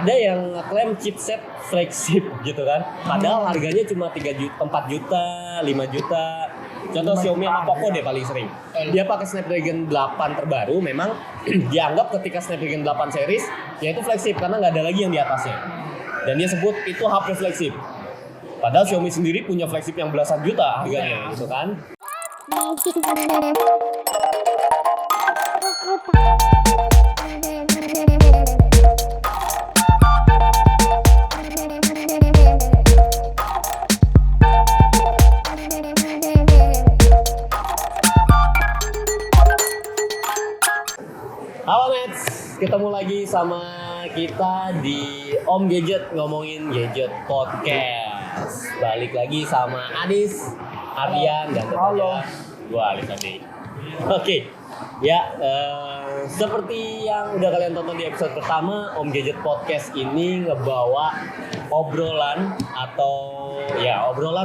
ada yang ngeklaim chipset flagship gitu kan. Padahal harganya cuma 3 juta, 4 juta, 5 juta. Contoh Xiaomi sama Poco deh paling sering. Dia pakai Snapdragon 8 terbaru, memang dianggap ketika Snapdragon 8 series yaitu flagship karena nggak ada lagi yang di atasnya. Dan dia sebut itu HP flagship. Padahal Xiaomi sendiri punya flagship yang belasan juta harganya gitu kan. Halo Nets, ketemu lagi sama kita di Om Gadget ngomongin gadget podcast. Balik lagi sama Adis, Ardian dan tentunya gua Alis Adi. Oke, ya seperti yang udah kalian tonton di episode pertama, Om Gadget podcast ini ngebawa obrolan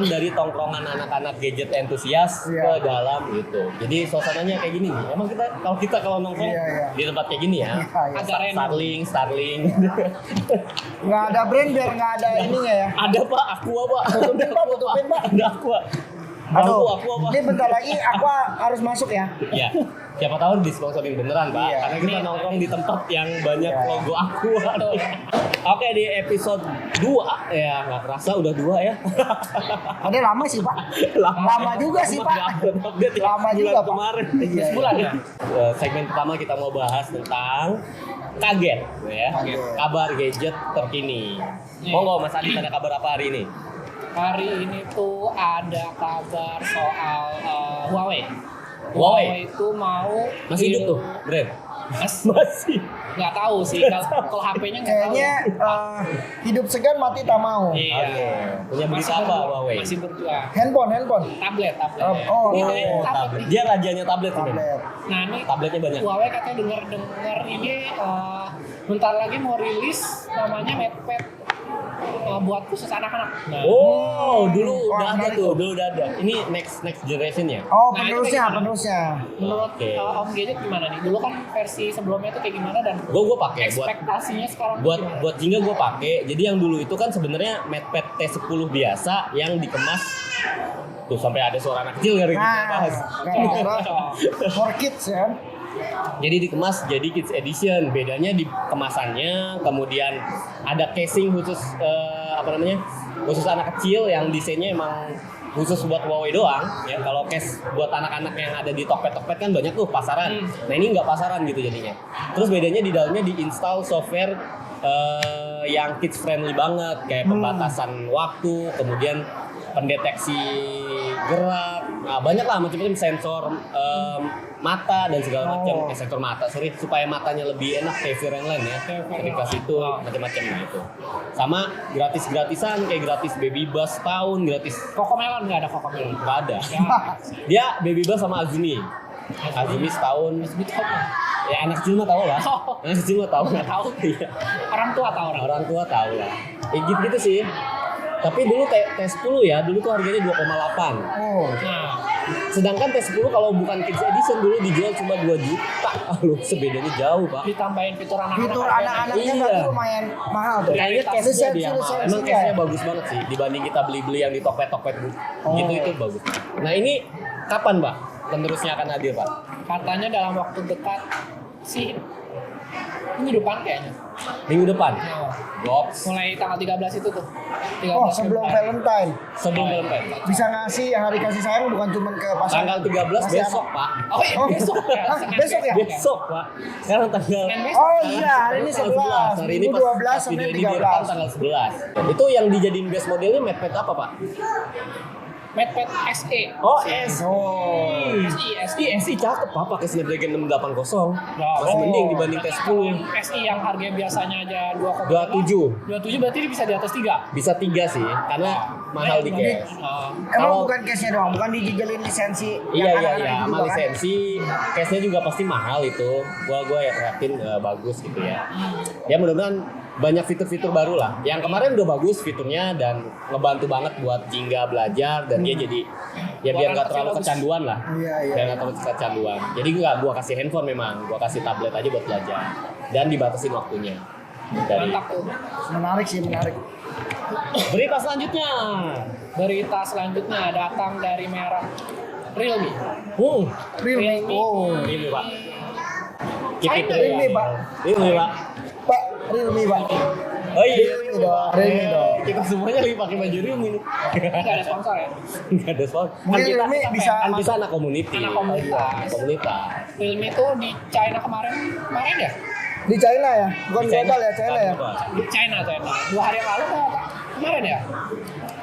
dari tongkrongan anak-anak gadget entusias ke dalam gitu. Jadi suasananya kayak gini nih. Emang kalau nongkrong di tempat kayak gini ya. Starling. Nggak ada brand biar nggak ada ininya ya. Ada Pak, Aqua Pak. Tutupin Pak. Ada Aqua. Aduh, Aqua Pak. ini bentar lagi Aqua harus masuk ya. Iya. Siapa tahu disponsorin beneran Pak. Iya. Karena kita nongkrong di tempat yang banyak logo Aqua. Oke, di episode 2 ya nggak kerasa udah 2 ya. Ada lama sih Pak. Lama juga sih Pak. Lama juga Pak. Kemarin. Sebulan ya. Segmen pertama kita mau bahas tentang kaget ya. Kabar gadget terkini. Monggo Mas Adi, ada kabar apa hari ini? Hari ini tuh ada kabar soal Huawei. Huawei Itu mau masih hidup tuh, Brand? Masih. Nggak tahu sih, kalau HP-nya nggak tahu. Kayaknya hidup segan mati tak mau. Iya. Punya berita apa Huawei? Masih berjuang. Handphone. Tablet. Oh, tablet. Dia rajanya tablet ini. tablet. Nah ini Tabletnya banyak. Huawei katanya dengar ini bentar lagi mau rilis namanya MatePad buat khusus anak-anak. Nah, Dulu udah ada menarik tuh, tuh. dulu udah ada. Ini next generation ya? Oh, Nah, itu penerusnya. kayak menurut Oke. Om Gadget gimana nih? Dulu kan versi sebelumnya itu kayak gimana dan Gue pakai buat ekspektasinya sekarang gimana? buat jingga gue pakai. Jadi yang dulu itu kan sebenarnya MatePad T10 biasa yang dikemas tuh sampai ada suara anak kecil dari kita bahas. For kids ya. Jadi dikemas jadi kids edition. Bedanya di kemasannya, kemudian ada casing khusus khusus anak kecil yang desainnya emang khusus buat Huawei doang ya. Kalau case buat anak-anak yang ada di Tokped kan banyak tuh pasaran. Nah ini nggak pasaran gitu jadinya. Terus bedanya di dalamnya diinstal software yang kids friendly banget, kayak pembatasan waktu, kemudian pendeteksi gerak, nah banyak lah macam-macam sensor mata dan segala macam, sensor mata supaya matanya lebih enak kayak Virenland ya, dikasih itu macam-macam gitu. Sama gratisan kayak gratis baby bus tahun, gratis Cocomelon nggak ada Cocomelon. nggak ada. Dia baby bus sama Azumi setahun. Ya anak kecil mah tahu lah. Anak kecil mah tahu. Iya. Orang tua tahu orang. Orang tua tahu lah. Gitu sih. Tapi dulu T10 ya, dulu tuh harganya 2,8. Oh. Nah, Sedangkan T10 kalau bukan Kids Edition dulu dijual cuma 2 juta. Loh, sebedanya jauh, Pak. ditambahin fitur anak-anak. Fitur anak-anaknya Iya. berarti lumayan mahal tuh. Kayaknya case-nya dia mahal. Lisensinya Emang case-nya bagus banget sih dibanding kita beli-beli yang di Tokped gitu itu bagus. Nah, ini kapan, Pak? Penerusnya akan hadir, Pak? Katanya dalam waktu dekat sih minggu depan kayaknya. Minggu depan. Nah, Box. mulai tanggal 13 itu tuh. 13 Oh, sebelum Februari. Valentine. Sebelum Valentine. Bisa ngasih hari kasih sayang bukan cuma ke pasangan. Tanggal 13 Masih besok, Pak. Oh iya, besok ya. Hah, Senin besok ya? Besok, Pak. Sekarang tanggal Senin besok. Oh iya, hari ini tanggal 11. Hari ini Minggu pas 12 video sampai ini direkam 13. tanggal 11. Itu yang dijadiin base modelnya MatePad apa, Pak? MatePad SE. Oh, SI. SI. SI cakep, Pak. Pakai Snapdragon 680. Ya, Masih mending dibanding T10. SI yang harganya biasanya aja 27. 27 berarti dia bisa di atas 3. Bisa 3 sih, karena mahal di cash. Emang Kalau- bukan case-nya doang, bukan dijigelin lisensi. Iya, yang anak-anak itu sama juga kan? lisensi, case-nya juga pasti mahal itu. Gua yakin bagus gitu ya. Ya mudah-mudahan banyak fitur-fitur baru lah. Yang kemarin udah bagus fiturnya dan ngebantu banget buat Jingga belajar dan dia jadi ya biar nggak terlalu kecanduan lah. Iya. Biar nggak terlalu kecanduan. Jadi gua kasih handphone memang, gua kasih tablet aja buat belajar dan dibatasin waktunya. Mantap tuh. Menarik sih, menarik. Berita selanjutnya. Berita selanjutnya datang dari merek Realme. Realme. Oh, Ini Pak. China Realme, Pak. Ini Pak. Pak, Realme, Pak. Oh iya. Realme dong, Realme dong. Kita semuanya lagi pakai baju Realme nih. Nggak ada sponsor ya. Enggak ada sponsor. Mungkin Realme bisa kan kita masuk. anak community. Anak komunitas. Komunitas. Realme itu di China kemarin ya? Di China ya, bukan Di China. global ya, China ya. Di China. 2 hari yang lalu kemarin ya?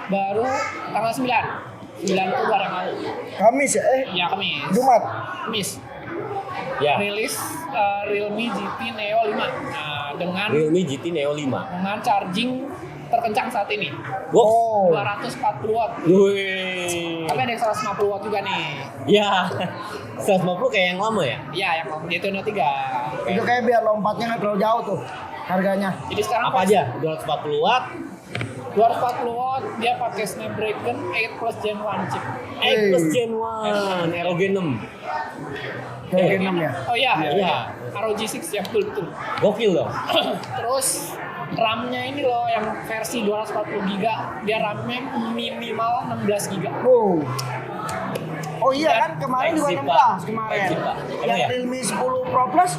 Baru tanggal 9 itu 2 hari yang lalu. Kamis ya, Ya Kamis. Jumat. Kamis. Ya. Rilis Realme GT Neo 5. Nah, dengan Realme GT Neo 5. charging terkencang saat ini. Oh, 240 watt. Wih. Tapi ada yang 150 watt juga nih. Ya. 150 kayak yang lama ya? Iya, yang Daytona 3. itu kayak biar lompatnya nggak terlalu jauh tuh harganya. Jadi sekarang Apa aja? 240 watt. 240 watt, dia pakai Snapdragon 8 Plus Gen 1 chip. Plus Gen 1 ROG 6. Kayak 6 ya. Oh iya, Iya. ROG 6 ya betul. Gokil dong. Terus RAM-nya ini loh yang versi 240 GB, dia RAM-nya minimal 16 GB. Oh iya kan kemarin juga Flagship, 16 Pak. kemarin. Flagship, Pak. Yang Emang ya? Realme 10 Pro Plus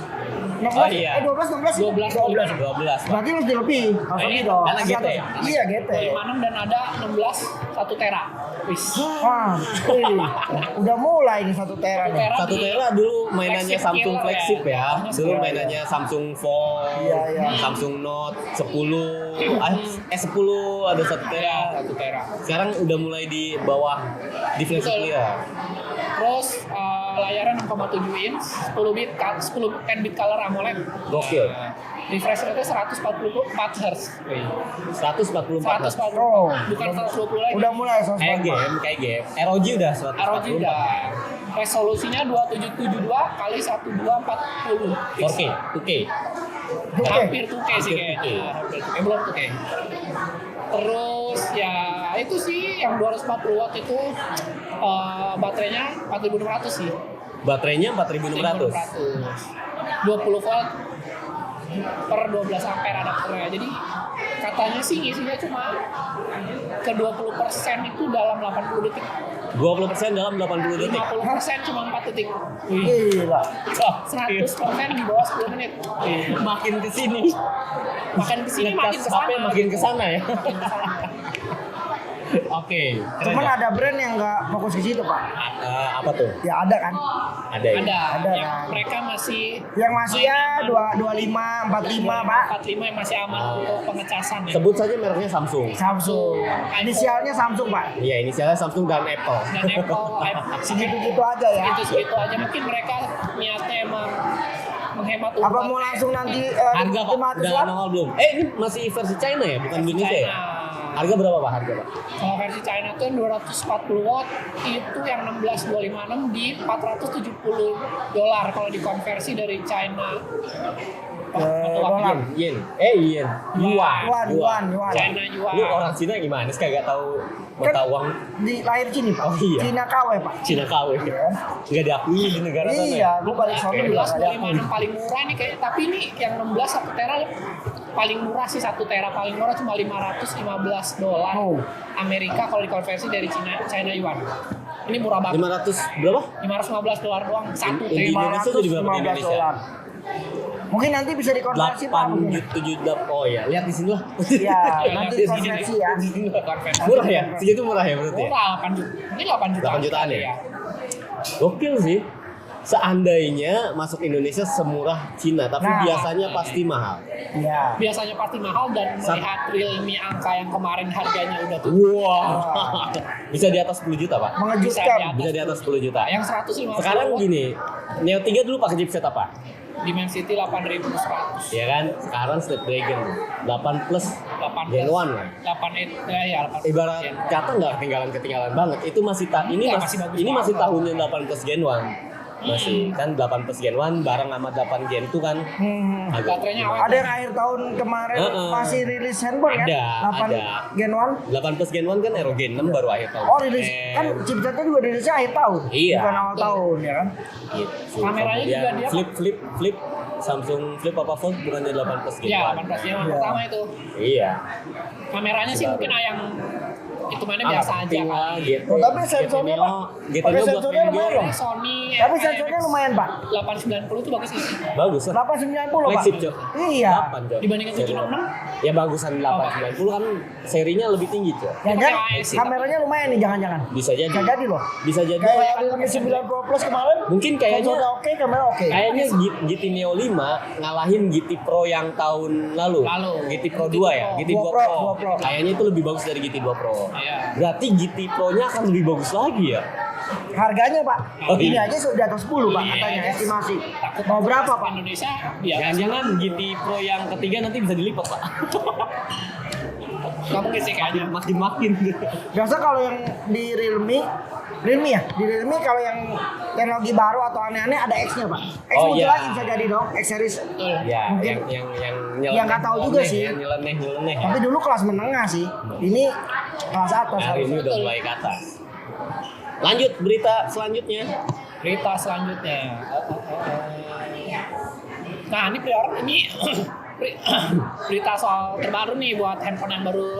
16, Oh, iya. 12, 12. 12. Berarti harus lebih. Harus Ini lebih dong. karena GT ya? Iya GT. 56 dan ada 16 1 tera. Wis. Wah, udah mulai nih 1 tera nih. 1 tera dulu mainannya Flagship Samsung killer flagship ya. ya. Dulu mainannya Samsung Fold, Iya, iya. Samsung Note 10, S10 ada 1 tera. 1 tera. Sekarang udah mulai di bawah di flagship Betul. ya. Terus layarnya 6,7 inch, 10 bit color AMOLED. Gokil. Refresh rate 144 Hz. 144. 144. Oh. Bukan 120 lagi. Udah mulai Kayak game. ROG udah 144. ROG udah. Resolusinya 2772 kali 1240 4K, 2K. hampir 2K sih Hampir 2K. kayaknya. Belum 2K. Terus ya itu sih yang 240 watt itu baterainya 4600 sih. Baterainya 4600. 20 volt per 12 ampere adapternya. Jadi katanya sih ngisinya cuma ke 20% itu dalam 80 detik. 20% dalam 80 detik. 50% cuma 4 detik. Gila. 100% di bawah 10 menit. Makin ke sini. Makin kesini makin Ngecas kesana. HP makin ke sana ya. Makin kesana. Oke. keren Cuman ya? ada brand yang nggak fokus ke situ Pak. Apa tuh? Ya ada kan. Ada ya? Ada yang kan. mereka masih Yang masih ya 25, 45 Pak. 45 yang masih aman untuk pengecasan ya. Sebut saja mereknya Samsung. Samsung. Inisialnya Samsung Pak. Iya, inisialnya Samsung dan Apple. Dan Apple Segitu-gitu aja ya. segitu aja mungkin mereka niatnya emang menghemat Apa uang. mau langsung nanti Harga Pak, 500 udah watt? nongol belum? Ini masih versi China ya, bukan Indonesia ya? Harga berapa Pak? Harga Pak? Kalau versi China tuh yang 240 watt itu yang 16256 di $470 kalau dikonversi dari China. Dolar. Yen. Yen. Yuan. China yuan. Lu orang Cina gimana sih kagak tahu mata Kan uang di lahir sini Pak. Oh, iya. Cina KW Pak. Cina KW? Nggak diakui di negara sana ya? Iya, gue balik sono juga nggak ada. 16 paling murah nih kayak, tapi ini yang 16 1 tera paling murah sih, 1 tera paling murah cuma $515 Oh. Amerika kalau dikonversi dari China yuan. Ini murah banget. 500 berapa? $515 doang 1 Di tera. Indonesia jadi berapa di Indonesia? $515. Mungkin nanti bisa dikonversi Pak. 8,78. Oh ya, lihat di sini lah. Iya, nanti Di sini. dikonversi ya. Konversi. Murah ya? Segitu murah ya berarti ya? Murah 8 juta. Ini 8 juta. 8 jutaan ya? Gokil sih. Seandainya masuk Indonesia semurah Cina, tapi Nah. biasanya pasti mahal. Iya. Biasanya pasti mahal dan melihat Realme angka yang kemarin harganya udah tuh. Wah, bisa di atas 10 juta Pak? Mengejutkan. Bisa di atas 10 juta. Yang 150. Sekarang gini, Neo 3 dulu pakai chipset apa? Dimensity 8100. Ya kan? Sekarang Snapdragon 8 plus 8 Gen 1 lah. 88 ya 8. Ibarat kata nggak ketinggalan banget. Itu masih ini Nggak, masih masih bagus ini masih banget. tahunnya 8 plus Gen 1. Masih kan 8 plus Gen 1 bareng sama 8 Gen 2 kan. Agak Baterainya awet. Ada yang akhir tahun kemarin masih rilis handphone kan? Ada, 8 ada. Gen 1. 8 plus Gen 1 kan ROG 6 baru akhir tahun. Oh rilis kan chipsetnya juga rilisnya akhir tahun. Iya. Bukan awal tahun ya kan? Gitu. Kameranya Kemudian juga dia flip Samsung Flip apa Fold bukannya 8 plus gitu? Ya, 8 plus yang Iya. pertama itu. Iya. Kameranya sih Baru. mungkin yang hitungannya biasa aja kan. Gitu. Oh, tapi sensornya, Pak, pakai sensornya lumayan loh. Sony Tapi sensornya lumayan, Pak. 890 itu bagus sih. Bagus lah. 890 Pak. Flagship, Cok. Iya. 8, Cok. Dibandingkan Seri. 766? Ya bagusan 890 kan serinya lebih tinggi, Cok. Ya Pakai kan? AES sih. Kameranya lumayan nih, jangan-jangan. Bisa jadi. Bisa jadi loh. Bisa jadi. Kayak Realme 9 Pro Plus kemarin. Mungkin kayaknya sensornya oke, kamera oke. Kayaknya GT Neo 5 ngalahin GT Pro yang tahun lalu. GT Pro 2 ya, GT 2 Pro. 2 Pro. Kayaknya itu lebih bagus dari GT 2 Pro. Iya. Berarti GT Pro-nya akan lebih bagus lagi ya. Harganya Pak, Oh, ini iya. aja sudah atas 10 Pak Iya. katanya estimasi. Takut Mau berapa Pak? Indonesia ya Jangan-jangan GT Pro yang ketiga nanti bisa dilipat, Pak. nggak mungkin sih kayaknya. Makin-makin. Biasa kalau yang di Realme ya, di Realme kalau yang teknologi baru atau aneh-aneh ada X-nya Pak. X Oh, muncul iya. lagi bisa jadi dong, X series. Betul. Ya, Mungkin. yang Yang nggak tahu juga sih. Ya, nyeleneh ya. Tapi dulu kelas menengah sih, ini kelas atas. Hari ini udah mulai ke atas. Lanjut berita selanjutnya. Berita selanjutnya. Nah ini pre-order ini berita soal terbaru nih buat handphone yang baru.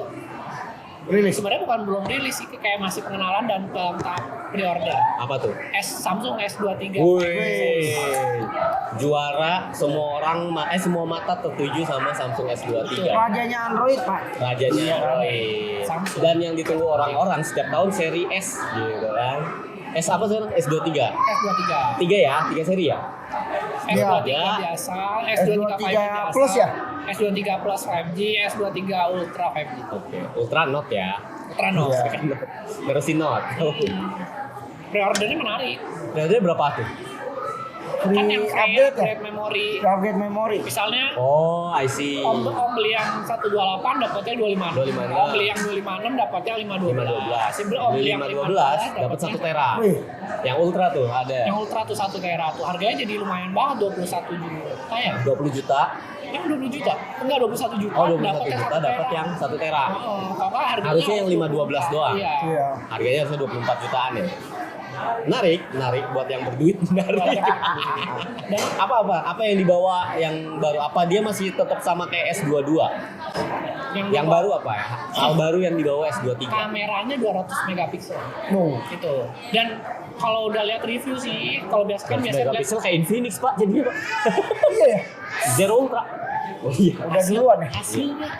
Rilis. Sebenarnya bukan belum rilis sih, kayak masih pengenalan dan tahap pre-order. Apa tuh? Samsung S23. Wih, juara semua semua mata tertuju sama Samsung S23. Rajanya Android Pak. Rajanya Android. Samsung. Dan yang ditunggu orang-orang setiap tahun seri S gitu kan. S apa sekarang? S23. S23. 3 ya? 3 seri ya? S23 Ya. biasa, S23 S23 biasa, Plus ya? S23 Plus 5G, S23 Ultra 5G. Oke. Ultra Note ya. Ultra no. Iya. Versi Note. Pre-ordernya menarik. Harganya berapa tuh? Kan Free yang update ya? upgrade memori. Upgrade memori. Misalnya Oh, I see. Om beli yang 128 dapatnya 256. 256. Om beli yang 256 dapatnya 512. Si Om beli yang 512 dapat 1 tera. Wih. Yang Ultra tuh ada. Yang Ultra tuh 1 tera tuh. Harganya jadi lumayan banget 21 juta ya. 20 juta. Yang 20 juta. Enggak 21 juta. Oh, 21 dapatnya juta 1 dapat yang 1 tera. Kalau nggak harganya Harusnya yang 512 doang. Iya. Iya. Harganya harusnya 24 jutaan ya. Menarik buat yang berduit menarik. Dan Apa yang dibawa yang baru? Apa dia masih tetap sama kayak S22? Yang baru apa ya? Hal baru yang dibawa S23. kameranya 200 megapiksel. No. Gitu. Dan kalau udah lihat review sih, kalau biasa kan biasa lihat Megapixel kayak Infinix, Pak, jadinya, Pak. Iya ya. Zero Ultra. Oh iya. Udah duluan ya.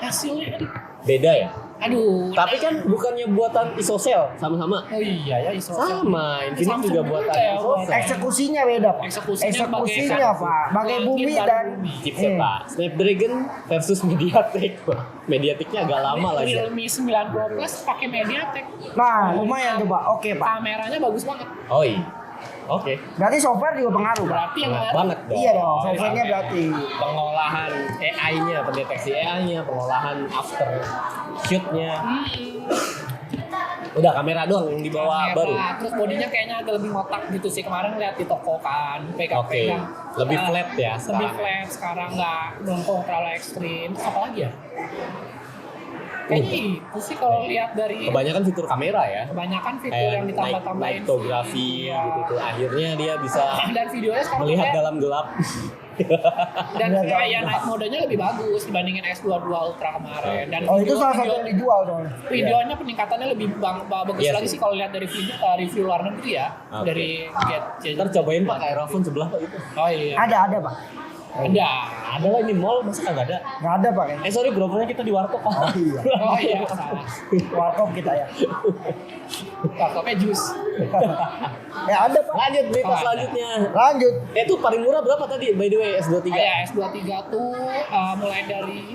hasilnya aduh. Beda ya? Aduh. Tapi kan bukannya buatan Isocell sama-sama. Oh iya ya ISO. Sama, Infinix Samsung juga juga buatan ya, Isocell. Eksekusinya beda Pak. Eksekusinya Pak. Bagai bumi bagai dan bumi. Chipset, Pak. Snapdragon versus MediaTek, Pak. MediaTeknya agak lama lagi. Realme 9 Pro Plus pakai MediaTek. Nah, lumayan tuh Pak. Oke Pak. Kameranya bagus banget. Oh iya. Oke. Berarti software juga pengaruh Pak. Berarti yang Banget baru banget dong. Iya dong, softwarenya Sampai berarti. pengolahan AI-nya, pendeteksi AI-nya, pengolahan after shoot-nya. Udah kamera doang yang dibawa kamera. baru. Terus bodinya kayaknya agak lebih ngotak gitu sih. Kemarin lihat di toko kan, Oke. pegang-pegang. Lebih flat ya Lebih sekarang. flat sekarang, nggak melengkung terlalu ekstrim. Terus apa lagi ya? Kayaknya itu sih kalau lihat dari Kebanyakan fitur kamera ya. kebanyakan fitur Kayak yang ditambah-tambahin. fotografi Iya. gitu tuh. Akhirnya dia bisa Dan videonya sekarang melihat kayak- dalam gelap. dan Iya, kayak iya. night modenya lebih bagus dibandingin S22 Ultra kemarin. Dan Oh, itu video- salah satu video- yang dijual dong. videonya peningkatannya lebih bagus Iya lagi sih. sih kalau lihat dari video, review luar negeri ya. Oke. Dari Gadget. Ntar cobain Pak kayak earphone sebelah Pak gitu. Oh iya. Ada Pak. Ada. Ada lah ini mall, masa kagak ada? Nggak ada Pak. Sorry, grovernya kita di warkop Pak. Oh iya. Oh iya, salah. Warkop kita ya. Laptopnya jus. Ya ada Pak. Lanjut berita Oh, ada. selanjutnya. Lanjut. Itu paling murah berapa tadi by the way S23? Ya, S23 tuh mulai dari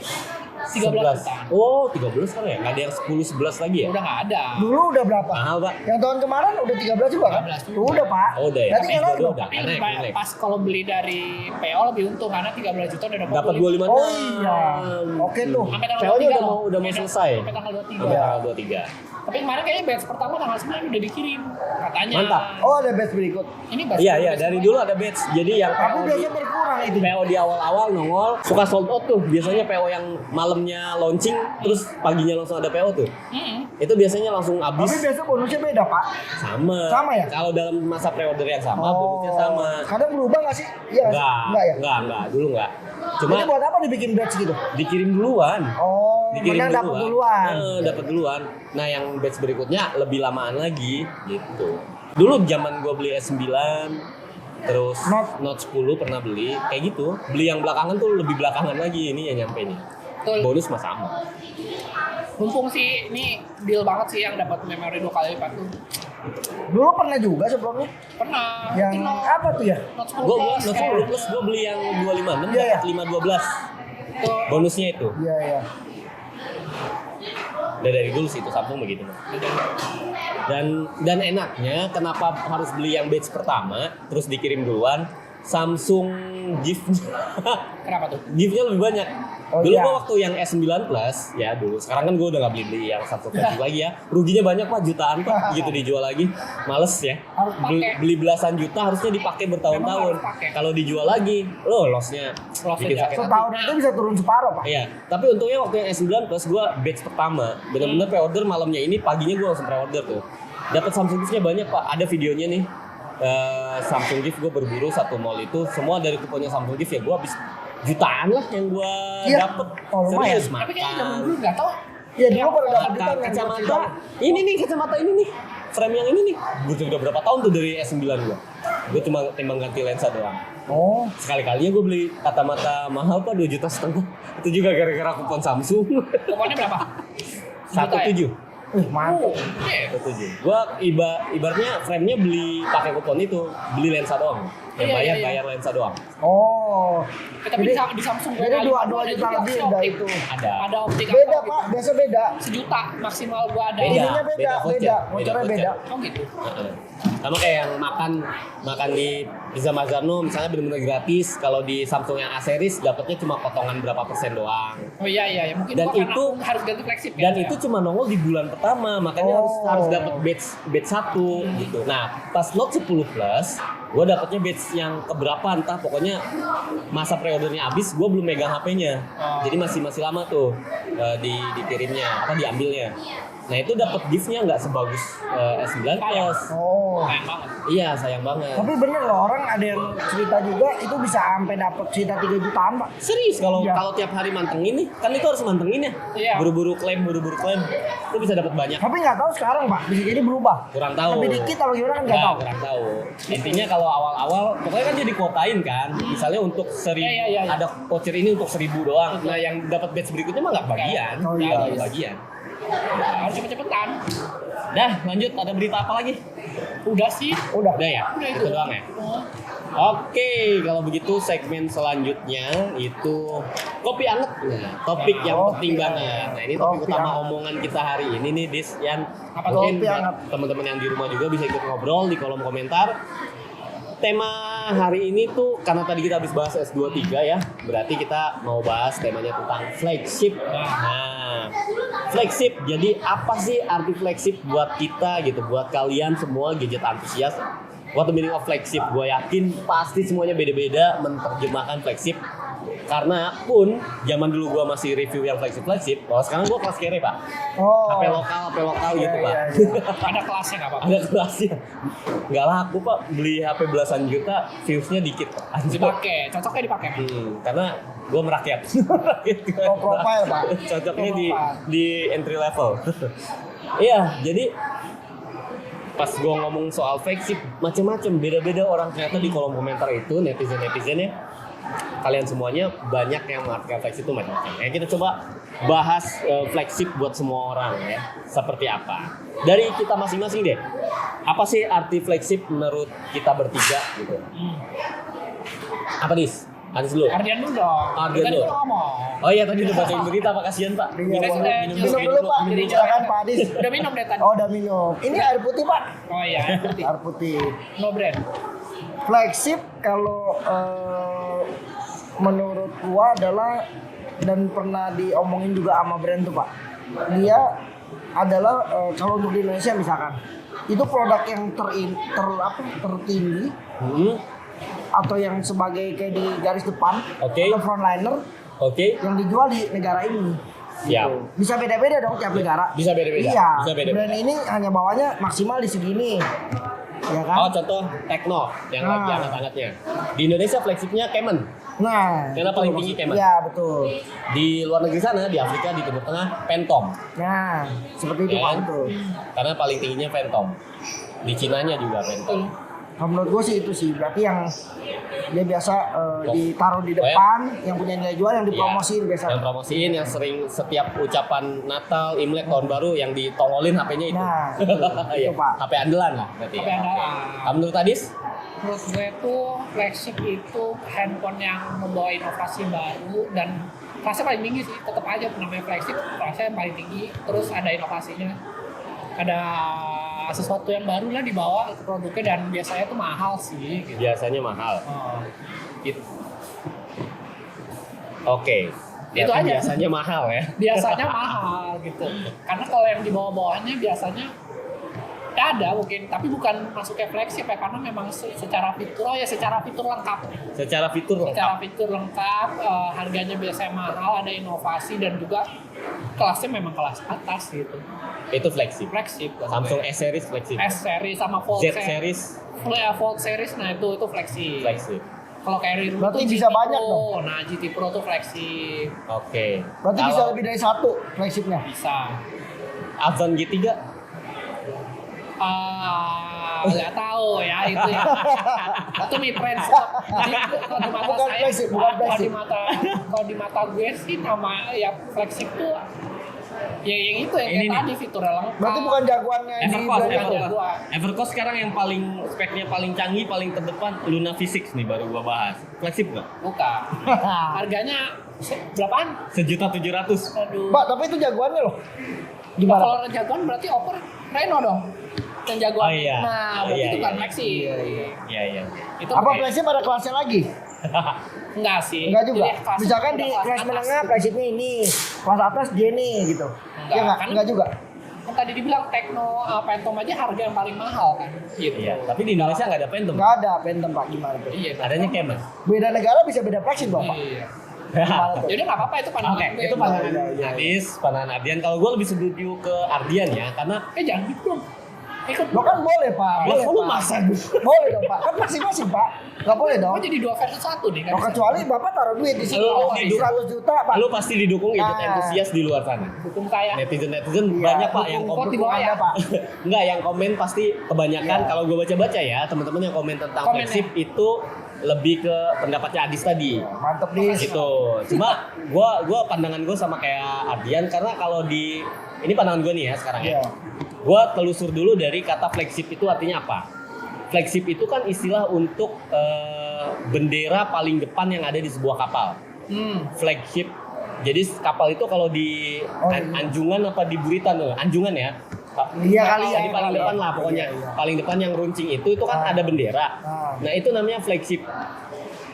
13 juta. Oh, 13 kan ya? Nggak ada yang 10 11 lagi ya? Udah nggak ada. Dulu udah berapa? Mahal, Pak. Yang tahun kemarin udah 13 juga kan? 13 juga. Udah Pak. Oh, udah ya. Berarti nggak naik S22 dong. udah. Tapi Naik, lebih baik naik. pas kalau beli dari PO lebih untung karena 13 juta udah Dapat 25. Oh iya. Oke tuh. Sampai tanggal PO-nya 23 udah mau loh. selesai. Sampai tanggal 23. Sampai tanggal 23. Tapi kemarin kayaknya batch pertama tanggal 9 udah dikirim katanya. Mantap. Oh, ada batch berikut. Ini batch Iya, kedua, iya, dari dulu ada batch. Jadi yang Tapi PO di, biasanya berkurang itu. PO di awal-awal nongol suka sold out tuh. Biasanya PO yang malamnya launching terus paginya langsung ada PO tuh. Itu biasanya langsung Tapi habis. biasa bonusnya beda, Pak. Sama. Sama ya? Kalau dalam masa pre-order yang sama, bonusnya sama. Kadang berubah nggak sih? Iya nggak sih? Enggak ya? Enggak, dulu enggak. Cuma Jadi buat apa dibikin batch gitu? dikirim duluan. Oh, Dikirim menang dapat duluan. Dapat duluan. Nah, yang batch berikutnya lebih lamaan lagi gitu. Dulu zaman gua beli S9 terus Note 10 pernah beli kayak gitu. Beli yang belakangan tuh lebih belakangan lagi ini yang nyampe nih. Betul. Bonus mah sama. Mumpung sih ini deal banget sih yang dapat memori 2 kali lipat tuh. Dulu pernah juga sebelumnya. Pernah. Yang Itu apa tuh ya? Note 10 Gua Plus. Note 10 Plus gua beli yang 256 Iya, dapat 512. Tuh. Bonusnya itu. Iya, iya. Udah dari dulu sih itu Samsung begitu. Dan enaknya kenapa harus beli yang batch pertama terus dikirim duluan? Samsung gift Kenapa tuh? giftnya lebih banyak. Oh, Dulu iya. gua waktu yang S9 Plus ya dulu. Sekarang kan gua udah nggak beli yang Samsung Flagship lagi ya. Ruginya banyak Pak, jutaan Pak, gitu dijual lagi. Males ya. Harus pakai. Beli belasan juta harusnya dipakai Memang bertahun-tahun. harus pakai. Kalau dijual lagi, lossnya Lossnya bikin jauh. sakit hati. Setahun itu bisa turun separuh, Pak. Iya, tapi untungnya waktu yang S9 Plus gue batch pertama, bener-bener pre-order malamnya ini, paginya gue langsung pre-order tuh. Dapat Samsung gift-nya banyak Pak, ada videonya nih. Samsung gift gue berburu satu mall itu, semua dari kuponnya Samsung gift ya gue habis jutaan lah yang gue Iya. dapet. Oh, lumayan. Serius Tapi kayaknya zaman makan. dulu nggak tahu. Iya, dulu baru dapat Kacamata, jutaan kacamata, ini nih kacamata ini nih, frame yang ini nih, gue udah berapa tahun tuh dari S9 gue cuma timbang ganti lensa doang. Oh, Sekali-kalinya gue beli kacamata mahal Pak 2,5 juta, itu juga gara-gara kupon Samsung. Kuponnya berapa? 1,7. mantap. Iya. 1,7. Gua ibaratnya frame-nya beli pakai kupon itu, beli lensa doang. Yang Iya, iya. bayar lensa doang. Oh. Tapi Jadi, di Samsung jadi gua 2 ada juta juga lebih opsi udah optik. itu. Ada optik Beda, apa Pak. gitu. Biasa beda. 1 juta maksimal gua ada. Beda. Ininya beda, voucher. beda. Vouchernya beda. Oh gitu. Heeh. Sama kayak yang makan di Pizza Marzano misalnya benar-benar gratis. Kalau di Samsung yang A series dapatnya cuma potongan berapa persen doang. Oh iya iya mungkin Dan gua karena itu- aku harus ganti flagship Dan ya. itu cuma nongol di bulan pertama, makanya Oh. harus dapat batch 1 gitu. Nah, pas Note 10 Plus, gue dapetnya batch yang keberapa entah, pokoknya masa pre-ordernya habis, gue belum megang HP-nya. Oh. Jadi masih lama tuh dikirimnya, diambilnya. Nah, itu dapat gift-nya nggak sebagus S9 Plus. Oh. Sayang banget. Iya, sayang banget. Tapi bener loh, orang ada yang cerita juga itu bisa sampai dapat cerita 3 jutaan, Pak. Serius kalau Iya. kalau tiap hari mantengin nih, kan itu harus mantengin ya. Iya. Buru-buru klaim. Itu bisa dapat banyak. Tapi nggak tahu sekarang, Pak. Bisa jadi berubah. Kurang tahu. Lebih dikit atau gimana kan nggak tahu. Kurang tahu. Intinya kalau awal-awal, pokoknya kan jadi kuotain kan. Misalnya untuk 1.000, Iya. ada voucher ini untuk 1.000 doang. Nah yang dapat batch berikutnya mah nggak bagian. Oh, iya. Nggak bagian. Harus cepet-cepetan. Dah lanjut, ada berita apa lagi? Udah sih. Udah. Udah ya? Udah Itu doang ya? Oke, kalau begitu segmen selanjutnya itu kopi anget. Nah, topik yang Kopi penting anget. banget. Nah, ini topik Kopi utama anget. omongan kita hari ini nih, Dis, yang Apa mungkin kopi buat anget? teman-teman yang di rumah juga bisa ikut ngobrol di kolom komentar. Tema hari ini tuh karena tadi kita habis bahas S23 ya, berarti kita mau bahas temanya tentang flagship. Nah, flagship. Jadi apa sih arti flagship buat kita gitu, buat kalian semua gadget antusias? What the meaning of flagship? Gue yakin pasti semuanya beda-beda menerjemahkan flagship. Karena pun zaman dulu gue masih review yang flagship, kalau sekarang gue kelas kere Pak. Oh. HP lokal Iya, gitu Pak. iya, iya. Ada kelasnya nggak apa-apa. Ada kelasnya. Nggak laku Pak, beli HP belasan juta, viewsnya dikit Pak. Dipakai, cocoknya dipakai. Karena gue merakyat. Oh, profile, Pak. Cocoknya Oh, profile. di entry level. Iya, jadi pas gue ngomong soal flagship macam-macam, beda-beda orang ternyata di kolom komentar itu netizen ya, kalian semuanya banyak yang mengartikan flagship itu macam-macam. Ya, kita coba bahas flagship buat semua orang ya, seperti apa. Dari kita masing-masing deh, apa sih arti flagship menurut kita bertiga gitu? Apa Dis? Adis dulu. Ardian dulu dong. Ardian Tadi dulu. udah ngomong. Oh iya tadi udah bacain berita Pak, kasihan Pak. Iya, Kita boleh. sudah Minum minum dulu, Pak. Jadi Silakan, Pak Adis. Udah minum deh tadi. Oh, udah minum. Ini air putih, Pak. Oh iya, air putih. Air putih. No brand. Flagship kalau menurut gua adalah dan pernah diomongin juga sama brand tuh, Pak. Dia adalah kalau untuk di Indonesia misalkan itu produk yang tertinggi atau yang sebagai kayak di garis depan Oke. atau frontliner Oke. yang dijual di negara ini. Siap. Gitu. Bisa beda-beda dong tiap negara. Bisa beda-beda. Iya. Bisa beda-beda. Brand ini hanya bawanya maksimal di segini. Ya kan? Oh, contoh Tekno yang lagi Nah. hangat-hangatnya. Di Indonesia flagshipnya Canon. Nah, Karena betul paling tinggi maksud- Canon. Iya, betul. Di luar negeri sana, di Afrika, di Timur Tengah, Phantom. Nah, seperti itu Ya Pak, kan? betul. Karena paling tingginya Phantom. Di Cinanya juga Phantom. Kalau menurut gue sih itu sih, berarti yang dia biasa ditaruh di Oh, ya? depan, yang punya nilai jual yang dipromosiin Iya, biasa. Yang promosiin, yang sering setiap ucapan Natal, Imlek, Tahun Baru yang ditongolin HP-nya itu. Nah, itu, Iya, itu, Pak. HP andalan lah berarti. Tapi ada Kamu menurut Adis? menurut gue tuh flagship itu handphone yang membawa inovasi baru dan kelasnya paling tinggi sih, tetap aja namanya flagship, kelasnya yang paling tinggi, terus ada inovasinya, ada sesuatu yang baru lah dibawa ke produknya dan biasanya tuh mahal sih gitu. Biasanya mahal. Oh. It- Oke. Itu Berarti aja. Biasanya mahal ya. Biasanya mahal gitu, karena kalau yang di bawah-bawahnya biasanya ya ada mungkin, tapi bukan masuk ke flagship ya, karena memang secara fitur, secara fitur lengkap. Secara fitur Secara lengkap. fitur lengkap, harganya biasanya mahal, ada inovasi dan juga kelasnya memang kelas atas gitu. Itu flagship. Flagship. Samsung S series flagship. S series sama Fold Z series Fold series, nah itu flagship. flagship. Kalau kayak Realme Berarti tuh bisa GT banyak Pro. dong. Nah GT Pro tuh flagship, Oke. Berarti bisa Kalau lebih dari satu flagshipnya. bisa. Avon G3 Nggak tahu ya itu ya. Itu mid range. Jadi kalau di mata Bukan saya, flagship, bukan flagship. kalau di mata gue sih nama ya flagship tuh ya yang itu yang Ini kayak nih. tadi fiturnya lengkap. Berarti bukan jagoannya di Evercost, brand itu. Evercost. Evercost. Evercost sekarang yang paling speknya paling canggih, paling terdepan Luna Physics nih baru gua bahas. Flagship nggak? Bukan. Harganya berapaan? 1.700.000. Aduh. Mbak, tapi itu jagoannya loh. Nah, Gimana? kalau jagoan berarti Oppo Reno dong. Yang jagoan. Oh, iya. Nah, berarti Iya, itu iya. kan flagship. Iya iya. Itu Apa kayak- flagship ada kelasnya lagi? Enggak sih. Enggak juga. Jadi kelas- Misalkan udah di kelas kelas atas. menengah flagshipnya ini, kelas atas dia nih gitu. Enggak, Ya kan- enggak juga. Kan tadi dibilang Tekno Phantom aja harga yang paling mahal kan. Gitu. Iya. Tapi di Indonesia nggak ada Phantom. Enggak ada Phantom Pak, gimana tuh? Iya. Adanya Canon. Beda negara bisa beda flagship dong Pak. Iya. Gimana tuh? Jadi nggak apa-apa itu pandangan Oke, gue. itu pandangan Iya, iya. Adis, pandangan Ardian. Kalau gue lebih setuju ke Ardian ya, karena Jangan gitu dong. Ikut Lo kan boleh Pak, boleh lu Pak. masa Boleh dong Pak, kan masing-masing Pak. Enggak boleh dong. Oh jadi 2 versus 1 nih kan. Oh, kecuali Bapak taruh duit di sini. Lu Oh, hidup. 100 juta Pak. lu pasti didukung ikut Nah. entusias di luar sana. Hukum saya. Netizen Iya, banyak Pak yang dukung komen. di bawah ya. Anda, Pak. Enggak, yang komen pasti kebanyakan Iya. kalau gue baca-baca ya, teman-teman yang komen tentang Komennya. flagship itu lebih ke pendapatnya Adis tadi. Mantep nih. Gitu. Cuma gua pandangan gue sama kayak Ardian karena kalau di ini pandangan gue nih ya sekarang ya. Iya. Gua telusur dulu dari kata flagship itu artinya apa. Flagship itu kan istilah untuk bendera paling depan yang ada di sebuah kapal. Flagship. Jadi kapal itu kalau di Oh, iya. Anjungan apa di Buritan tuh? Anjungan ya. Iya kali ya. Jadi paling depan lah pokoknya. Iya, iya. Paling depan yang runcing itu kan Ah. ada bendera. Ah. Nah, itu namanya flagship.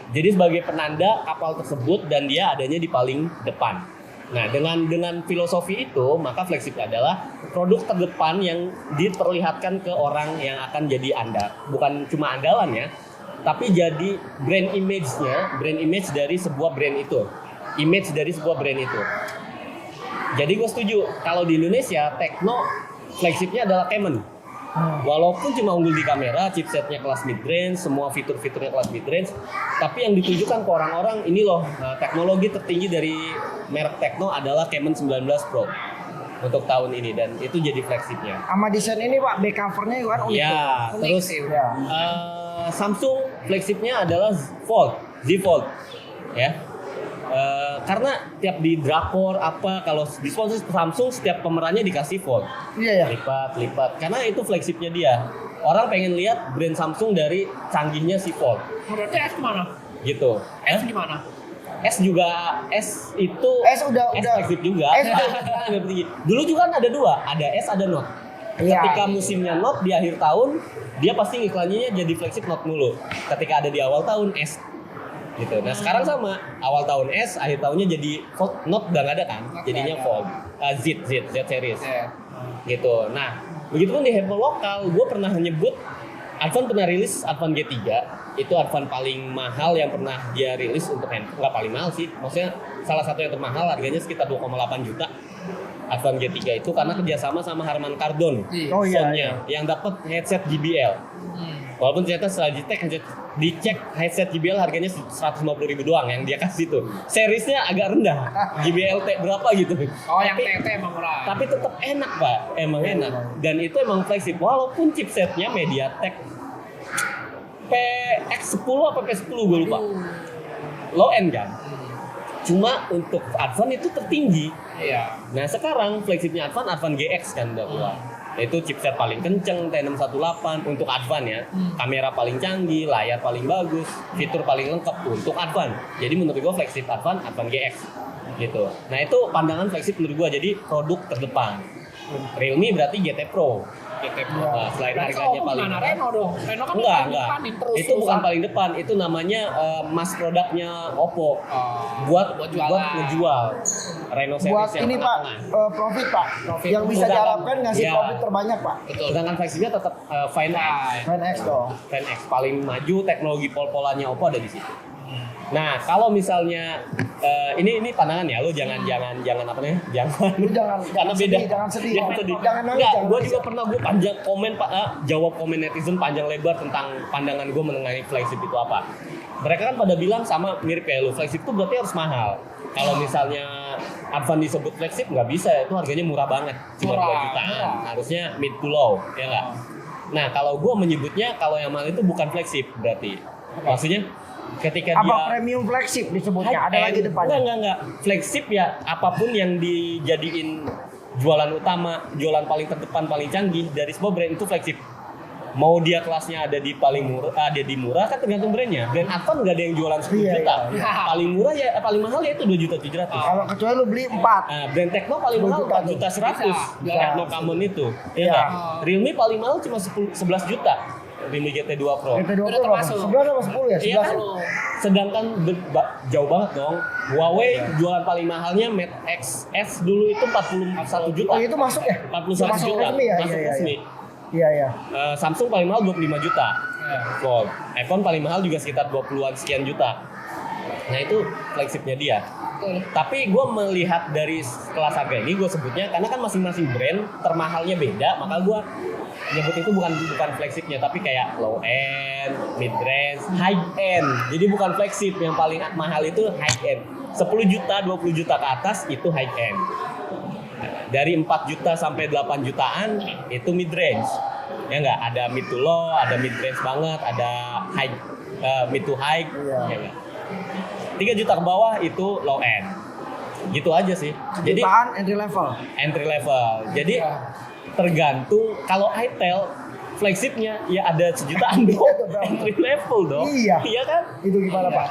Jadi sebagai penanda kapal tersebut dan dia adanya di paling depan. Nah, dengan filosofi itu, maka flagship adalah produk terdepan yang diperlihatkan ke orang yang akan jadi andal. Bukan cuma andalan ya, tapi jadi brand image dari sebuah brand itu. Image dari sebuah brand itu. Jadi gue setuju kalau di Indonesia Tekno flagshipnya adalah Canon. Walaupun cuma unggul di kamera, chipsetnya kelas mid-range, semua fitur-fiturnya kelas mid-range, tapi yang ditujukan ke orang-orang ini loh, teknologi tertinggi dari merek Tekno adalah Camon 19 Pro untuk tahun ini dan itu jadi flagshipnya. Sama desain ini Pak, back covernya kan unik. Ya, Unik terus sih. Ya. Samsung flagshipnya adalah Fold, Z Fold, ya. Karena tiap di drakor apa kalau di sponsor Samsung setiap pemerannya dikasih Fold. Iya ya. Lipat karena itu flagshipnya dia. Orang pengen lihat brand Samsung dari canggihnya si Fold Berarti S kemana? gitu. S gimana? S juga S itu S udah flagship juga. S Ada tinggi. Dulu juga kan ada dua, ada S ada Note. Iya. Ketika musimnya Note di akhir tahun, dia pasti ngiklannya jadi flagship Note mulu. Ketika ada di awal tahun S gitu. Nah sekarang sama, awal tahun S, akhir tahunnya jadi Fold. Note udah nggak ada kan, Note jadinya nggak ada. Fold. Z series. Iya. gitu. Nah, begitupun di handphone lokal, gue pernah nyebut Advan pernah rilis Advan G3, itu Advan paling mahal yang pernah dia rilis untuk handphone. Nggak paling mahal sih, maksudnya salah satu yang termahal, harganya sekitar 2,8 juta. Advan G3 itu karena kerjasama sama Harman Kardon, Oh, iya, soundnya, yang dapat headset JBL. Walaupun ternyata setelah dicek headset JBL harganya 150.000 doang yang dia kasih tuh. Seriesnya agak rendah, JBL T berapa gitu. Oh, yang TT emang murah. Tapi tetap enak pak, emang enak. Dan itu emang fleksibel. Walaupun chipsetnya MediaTek PX10 apa P10 gue lupa. Low end kan. Cuma untuk Advan itu tertinggi. Iya. Nah sekarang flagshipnya Advan GX kan udah keluar. Itu chipset paling kenceng T618 untuk Advan ya. Kamera paling canggih, layar paling bagus, fitur paling lengkap untuk Advan. Jadi menurut gua flagship Advan GX gitu. Nah itu pandangan flagship menurut gua, jadi produk terdepan. Realme berarti GT Pro. Nah, selain Berarti harganya kalau paling mana Reno dong? Reno kan enggak. depanin terus. Itu bukan paling depan, itu namanya mass produknya Oppo. Buat jualan. ngejual Reno series Buat yang ini Pak, tengah-tengah. profit Pak. Profit. Yang bisa Sedangkan- diharapkan ngasih Iya. profit terbanyak Pak. Betul. Sedangkan flagshipnya tetap Find X. Fan X dong. Find X paling maju, teknologi pol-polannya Oppo ada di situ. Nah, kalau misalnya ini pandangan ya, lu jangan apa namanya? Lu jangan karena beda. sedih, jangan sedih. Jangan sedih. Jangan nangis, Enggak, jangan gue nangis. juga pernah panjang komen Pak, jawab komen netizen panjang lebar tentang pandangan gue mengenai flagship itu apa. Mereka kan pada bilang sama mirip kayak lu, flagship itu berarti harus mahal. Kalau misalnya Advan disebut flagship nggak bisa, itu harganya murah banget, cuma 2 jutaan. Murah. Harusnya mid to low, ya nggak? Nah, kalau gue menyebutnya kalau yang mahal itu bukan flagship berarti. Maksudnya ketika Apa dia premium flagship disebutnya? high Ada lagi end. depannya. Enggak. Flagship ya apapun yang dijadiin jualan utama, jualan paling terdepan, paling canggih dari sebuah brand itu flagship. Mau dia kelasnya ada di paling murah, ada di murah kan tergantung brandnya. Brand Advan nggak ada yang jualan 10 Iya, juta. iya. Paling murah ya, paling mahal ya itu 2.700.000. Kalau kecuali lu beli 4. Brand Tecno paling 10 mahal juta 4.100.000. Bisa. Tecno Common itu. Ya Iya. nggak? Realme paling mahal cuma 11 juta. Realme GT2 Pro. GT20 Udah berapa? termasuk. 11 apa 10 ya? Iya 11. kan? Sedangkan jauh banget dong. Huawei jualan paling mahalnya Mate XS dulu itu 41 juta. Oh itu masuk ya? 41 Masuk juta. resmi ya? Masuk Iya, iya, resmi. Iya, iya. Samsung paling mahal 25 juta. Iya. Gold. iPhone paling mahal juga sekitar 20-an sekian juta. Nah itu flagshipnya dia. Betul. Tapi gue melihat dari kelas harga ini gue sebutnya karena kan masing-masing brand termahalnya beda, maka gue nyebut itu bukan flagshipnya tapi kayak low end, mid range, high end. Jadi bukan flagship, yang paling mahal itu high end. 10 juta, 20 juta ke atas itu high end. Dari 4 juta sampai 8 jutaan itu mid range. Ya enggak, ada mid to low, ada mid range banget, ada high mid to high. Iya. Ya enggak. 3 juta ke bawah itu low end. Gitu aja sih. Jadi Jutaan entry level. entry level. Jadi tergantung, kalau itel flagshipnya ya ada sejutaan dong, entry level dong. Iya. Iya kan? Itu gimana Pak?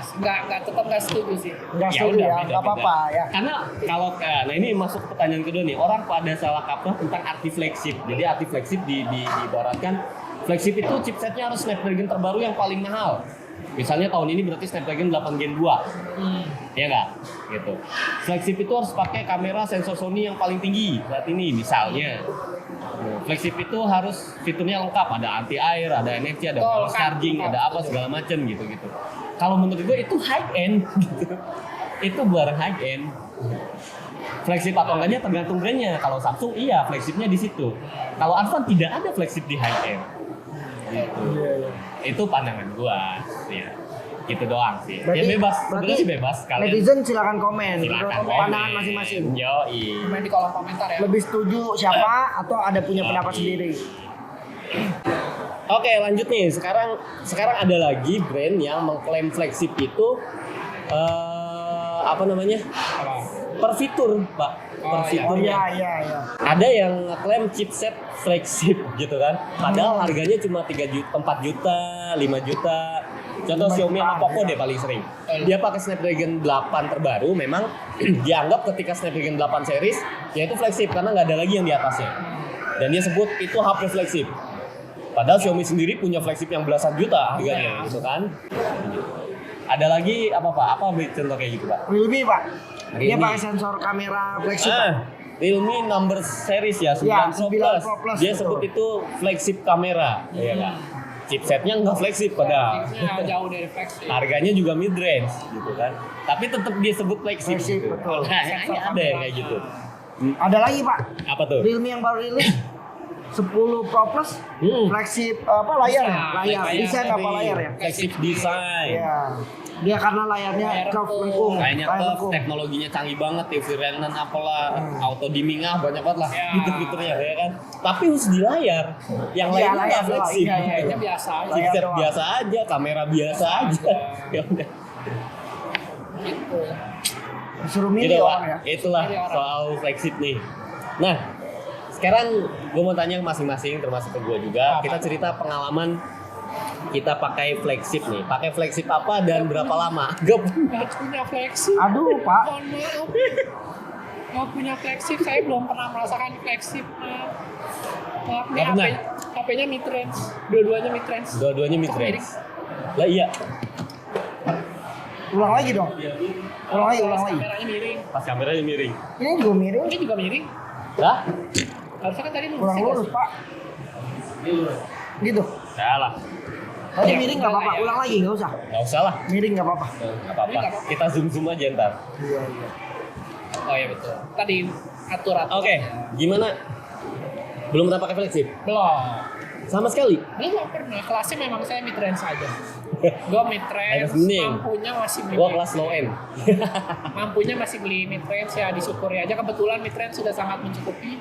Tetap nggak setuju sih. Enggak Ya setuju udah, ya, beda-beda. enggak apa-apa ya. Karena kalau nah ini masuk ke pertanyaan kedua nih, orang pada salah kaprah tentang arti flagship. Jadi arti flagship diibaratkan flagship itu chipsetnya harus Snapdragon terbaru yang paling mahal. Misalnya tahun ini berarti Snapdragon 8 Gen 2. Ya nggak? Gitu. Flagship itu harus pakai kamera sensor Sony yang paling tinggi saat ini misalnya. Flagship itu harus fiturnya lengkap, ada anti air, ada NFC, ada Betul, wireless charging, lengkap. ada apa segala macam gitu. Kalau menurut gue itu high end gitu. Itu barang high end. Flagship atau enggaknya tergantung brandnya. Kalau Samsung iya flagshipnya di situ. Kalau Advan tidak ada flagship di high end. Gitu. Itu pandangan gua. Ya. Gitu doang sih. Ya bebas, sebenarnya sih bebas. Kalian Netizen silakan komen. silakan Menurut pandangan masing-masing. Yoi. Komen di kolom komentar ya. Lebih setuju siapa atau ada punya pendapat sendiri? Oke, lanjut nih. Sekarang ada lagi brand yang mengklaim flagship itu apa namanya? Per fitur, Pak. Per Oh, fitur. Oh iya, iya, iya. Ada yang ngeklaim chipset flagship gitu kan. Padahal harganya cuma 3 juta, 4 juta, 5 juta. Contoh 5 Xiaomi sama juta, Poco ya. deh paling sering. Dia pakai Snapdragon 8 terbaru, memang dianggap ketika Snapdragon 8 series yaitu flagship karena nggak ada lagi yang di atasnya. Dan dia sebut itu HP flagship. Padahal Xiaomi sendiri punya flagship yang belasan juta harganya gitu kan. Ada lagi apa Pak? Apa contoh kayak gitu Pak? Realme Pak. Dia Realme. pakai sensor kamera flagship. Pak. Realme number series ya, 9 Ya, Pro 9 Plus. Pro Plus, Dia betul. sebut itu flagship kamera, ya kan. Chipsetnya nggak flagship padahal. Chipnya jauh dari flagship. Harganya juga mid range gitu kan. Tapi tetap dia sebut flagship. Flagship, Gitu. betul. Nah, ini ada yang kayak gitu. Ada lagi Pak, Apa tuh? Realme yang baru rilis 10 Pro Plus, flagship apa layar ya? Layar, desain apa layar ya? Flagship design. Iya. Dia karena layarnya Layar curve lengkung. lengkung, Kayaknya layar tuh lengkung. teknologinya canggih banget, TV Renan apalah, auto dimming banyak banget lah Ya. fitur-fiturnya ya kan. Tapi khusus di layar, yang Iya, lainnya layar nggak doang. flagship. Iya, iya. Kayaknya biasa aja Layar Chipset doang. biasa aja, kamera biasa aja. Ya udah. gitu. Disuruh Gitu milih Pak, orang ya. itulah Milih orang. soal flagship nih. Nah, sekarang gue mau tanya ke masing-masing, termasuk ke gue juga. Apa? Kita cerita pengalaman kita pakai flagship nih. Pakai flagship apa dan berapa lama? Gak Nggak punya flagship. Aduh Pak, Mohon maaf. Nggak punya flagship. Saya belum pernah merasakan flagship. Maaf nih, Nggak pernah? HP-nya mid range. Dua-duanya mid range. dua-duanya mid range. Lah iya, ulang lagi dong. Ulang lagi. Kameranya miring. pas kameranya miring. Ini juga miring, Ini juga miring. Lah? Harusnya kan tadi kurang lurus Pak. Gitu. Salah. Tadi Ya, miring nggak apa-apa, ya. ulang lagi nggak usah. Nggak usah lah. Miring nggak apa-apa. Nggak apa-apa. Kita zoom aja ntar. Iya. Oh iya betul. Tadi atur-atur. Oke, gimana? Belum pernah pakai flagship? Belum. Sama sekali. Belum pernah. Kelasnya memang saya mid range aja. Gue mid range. Atas mending. Mampunya masih beli. Gua kelas low end. Mampunya masih beli mid range ya, disyukuri aja. Kebetulan mid range sudah sangat mencukupi.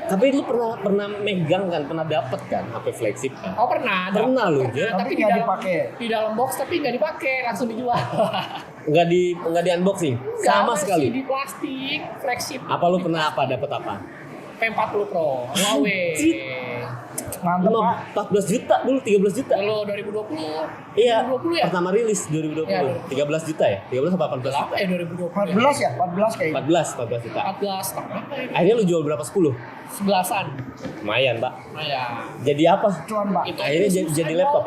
Tapi lu pernah megang kan, pernah dapet kan HP flagship kan? Oh pernah. ada. Pernah lu, Jer. Tapi di nggak dalam dipakai. Di dalam box tapi nggak dipakai, langsung dijual. Nggak di unboxing sama Masih sekali. di plastik, flagship. Apa lu pernah apa? Dapet apa? P40 Pro, Huawei. Mantep Pak. 14 juta dulu, 13 juta. Dulu 2020. Iya, 2020 ya? pertama rilis 2020. Iya, 13 juta ya? 13 apa 14 juta? Berapa ya 2020? 14 ya? 14 kayaknya. 14 juta. 14 tahun apa ya? Akhirnya lu jual berapa? 10? 11-an. Lumayan, Pak. Nah ya. Jadi apa? Cuan Pak. Itu Akhirnya susah jadi dong. laptop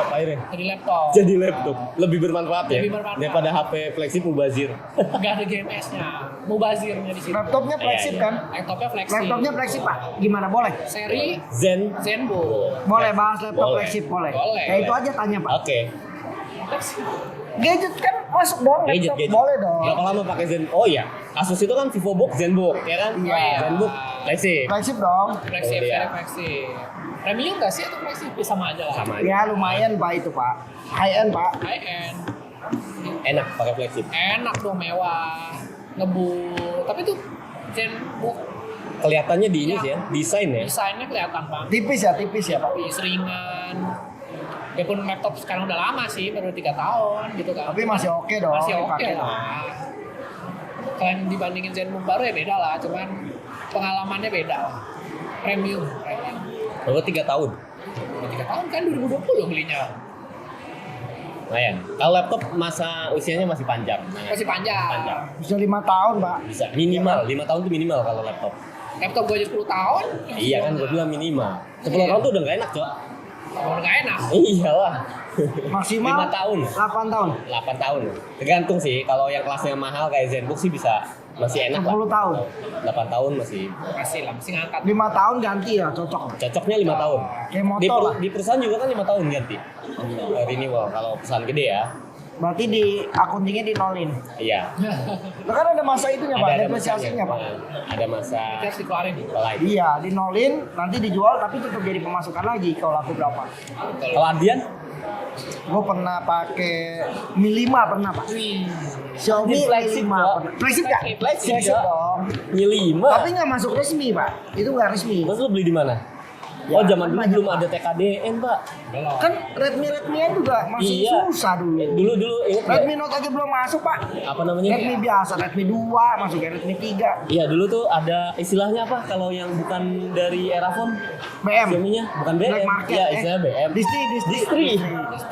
akhirnya. Jadi laptop. Jadi laptop. Lebih bermanfaat ya? Lebih bermanfaat. Daripada HP flagship mubazir. Nggak ada GMS-nya. Mubazirnya di situ. Laptopnya flagship Iya, kan? Laptopnya flagship. Laptopnya flagship Pak. Gimana boleh? Seri Zenbook. Boleh bahas laptop Boleh. flagship boleh. Boleh. Ya itu aja tanya Pak. Oke. Gadget kan masuk dong laptop. Boleh dong. Berapa lama pakai Zen? Oh iya, Asus itu kan VivoBook, Zenbook, ya kan? Iya. Zenbook, flagship. Flagship dong. Flagship, Oh, iya. seri flagship. Premium nggak sih atau flagship? Ya, sama aja lah. Sama aja. Ya lumayan Pak itu Pak. High end Pak. High end. Enak pakai flagship. Enak dong, mewah. Ngebut. Tapi tuh Zenbook Kelihatannya di ini Iya. sih ya, desain ya. desainnya kelihatan banget. Tipis ya Pak. Tapi seringan. Biarpun laptop sekarang udah lama sih, baru 3 tahun gitu kan. Tapi masih oke dong. Masih oke dipakai. lah. Kalian dibandingin Zenbook baru ya beda lah, cuman pengalamannya beda lah. Premium. Baru 3 tahun. Udah 3 tahun kan 2020 belinya. Lumayan. Kalau laptop masa usianya masih panjang. Nah, Masih panjang. Panjang. Bisa 5 tahun Pak. Bisa minimal 5 tahun tuh minimal kalau laptop. Laptop gue aja 10 tahun. Iya kan gue bilang minimal. 10 tahun tuh udah nggak enak, Cok. Kalau nggak enak. Iyalah. Maksimal 5 tahun. 8 tahun. 8 tahun. Tergantung sih, kalau yang kelasnya mahal kayak Zenbook sih bisa masih enak 10 lah. tahun. 8 tahun masih Masih lah, masih ngangkat. 5 tahun ganti ya cocok. cocoknya 5 tahun. Kayak motor lah. Di perusahaan juga kan 5 tahun ganti. Renewal kalau perusahaan gede ya. Berarti di akuntingnya dinolin. Iya. Nah, kan ada masa itunya Pak, Ada depresiasinya Pak. Ada masa Kita harus dikeluarin. lain. Iya, dinolin, nanti dijual tapi tetap jadi pemasukan lagi kalau laku berapa. Kalau Ardian? Gue pernah pakai Mi 5 pernah Pak. Xiaomi Ini flagship, Mi 5 Pak. pernah. Flagship nggak? Flagship, Flagship ya. dong. Mi 5. Tapi nggak masuk resmi Pak. Itu nggak resmi. Terus lu beli di mana? Ya, Oh, zaman dulu banyak, belum Pak. ada TKDN, Pak. Belum. Kan Redmi-Redmian juga masih Iya. susah dulu. Dulu inget nggak? Redmi Note aja belum masuk Pak. Apa namanya? Redmi biasa, Redmi 2 masuk ke Redmi 3. Iya, dulu tuh ada istilahnya apa kalau yang bukan dari era phone? BM. Xiaomi-nya bukan BM. Black market, Iya, istilahnya BM. Distri.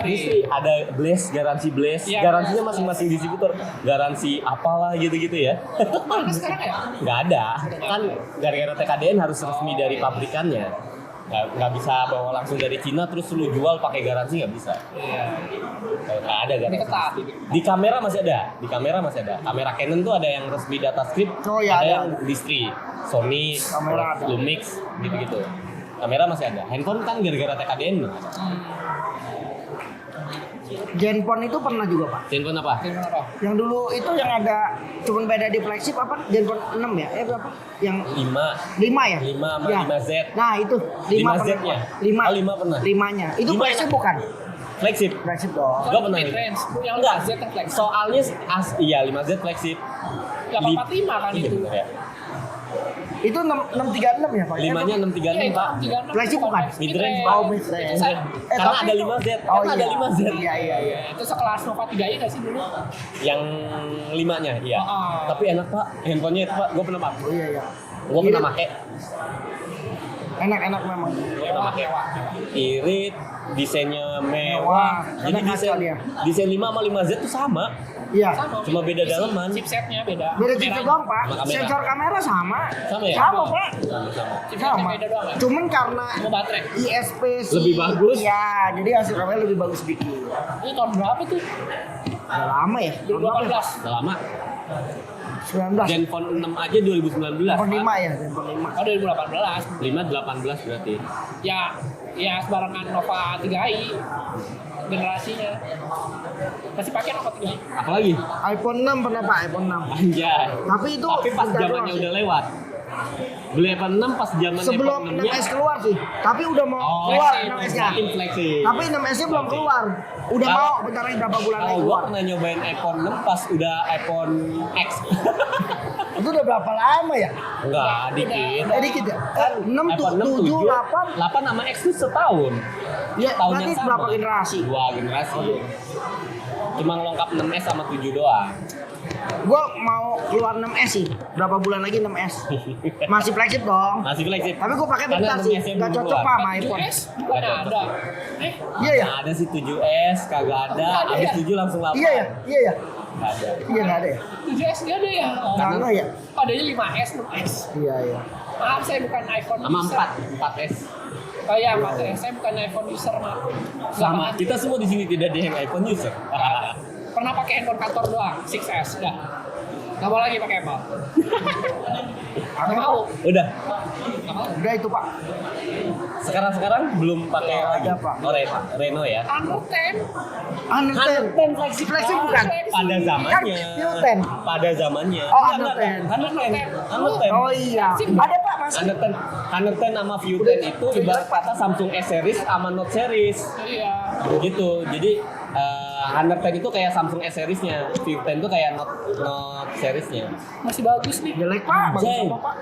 Distri. Ada Blaze, garansi Blaze. Iya. Garansinya masing-masing distributor. Garansi apalah gitu-gitu ya. Mana sekarang ya? Nggak ada. Kan gara-gara TKDN harus resmi dari pabrikannya. nggak bisa bawa langsung dari Cina terus lu jual pakai garansi, nggak bisa. Iya. Nggak ada Ini garansi. ketat. Di kamera masih ada. Kamera Canon tuh ada yang resmi data script, Oh, iya, ada ada. yang distri. Sony, Kamera ada. Lumix, gitu-gitu. Kamera masih ada. Handphone kan gara-gara TKDN nggak ada. Genphone itu pernah juga Pak. Handphone apa? Gimana apa? Yang dulu itu yang ada cuman beda di flagship apa? Genphone 6 ya? Berapa? Yang 5 5 ya? 5 sama Ya. 5Z. Nah, itu 5 pernah. 5Z-nya? 5. Oh, 5 pernah. 5-nya. Itu 5 flagship enak. bukan? Flagship. Flagship dong. Gua pernah mid nih. range. Yang Enggak. 5Z yang flagship. Soalnya iya 5Z flagship. 845 kan Iya itu. bener ya. Itu 636 ya, Pak? 5-nya 636, Iya, itu Pak. 636 Flagship bukan? Mid range, Mid Pak. Oh, mid range. Itu saya- Karena tapi ada itu- 5Z. Oh, Karena ada iya. 5Z. Iya, iya, iya. Itu sekelas Nova 3i nggak sih dulu? Yang 5-nya, iya. Oh. Tapi enak, Pak. Handphonenya itu, Pak. Gue pernah pakai. Oh, iya, iya. Gue pernah pakai. Enak-enak memang. Gue pernah pakai. Mewah. Irit, desainnya Mewah. mewah. Jadi Karena desain kacau dia. desain 5 sama 5Z tuh sama. Iya. Sama. Cuma beda Isi dalaman. Chipsetnya beda. Beda chipset Kameranya. doang, Pak. Sama kamera. Sensor kamera sama. Sama ya? Sama, Pak. Sama-sama. Chipsetnya Sama. beda doang ya? Cuman karena Sama baterai. ISP sih. Lebih bagus. Iya, jadi hasil kamera lebih bagus sedikit. Ini tahun berapa tuh? Udah lama ya? 2018. Udah lama. 19. Zenfone 6 aja 2019. Handphone 5 Pak. ya, handphone 5. Oh 2018. 5 18 berarti. Ya sebarengan Nova 3i generasinya. Masih pakai Nova 3i. Apalagi? iPhone 6 pernah Pak, iPhone 6. Anjay. Tapi itu Tapi pas bentar doang zamannya sih. udah lewat. Beli iPhone 6 pas zaman Sebelum iPhone 6-nya. 6S keluar sih. Tapi udah mau Oh, keluar flexi, 6S-nya. flexi. Tapi 6S-nya belum keluar. Udah Kalau- mau bentar lagi berapa bulan lagi Kalau gua keluar. pernah nyobain iPhone 6 pas udah iPhone X. Itu udah berapa lama ya? Enggak, dikit. Dikit ya? 6 tuh, iPhone 6, 7, 8. 8 sama X tuh setahun. Ya, Tahun berarti yang sama. berapa generasi? 2 generasi. Cuma ngelengkap 6S sama 7 doang. Gua mau keluar 6S sih. Berapa bulan lagi 6S? Masih flagship dong. Masih flagship. Tapi gua pakai Karena bentar sih. 6S-nya Gak belum cocok keluar. Pak sama iPhone. 7S bukan Ada. ada. Iya ya? Nah, ada sih 7S, kagak ada. Nggak ada Habis ya? 7 langsung 8. Iya ya? Iya ya? Nggak ada. Iya nggak ada ya? 7S nggak ada ya? Oh, Nggak ya? adanya 5S, 6S. Iya iya. Maaf saya bukan iPhone Sama user. 4S. Oh iya, 4S. Saya bukan iPhone user, maaf. Sama. Nggak Kita semua di sini tidak ada yang iPhone user. pernah pakai handphone kantor doang, 6S. Udah. Nggak mau lagi pakai Apple. Nggak mau. Udah. Nggak mau. Udah itu Pak. Sekarang belum pakai Nggak lagi. ada, Pak. Oh, Reno ya. Honor 10. Honor 10. flagship. Flagship bukan? Pada zamannya. Kan View 10. Pada zamannya. Oh, Iya, Honor 10. Honor 10. Honor 10. Oh iya. Ada Pak masih. Honor 10 sama View 10 itu ibarat kata Samsung S series sama Note series. Iya. Gitu. Jadi Honor 10 itu kayak Samsung S seriesnya, View 10 itu kayak Note seriesnya. Masih bagus nih. Jelek Pak, bagus Anjay. apa Pak?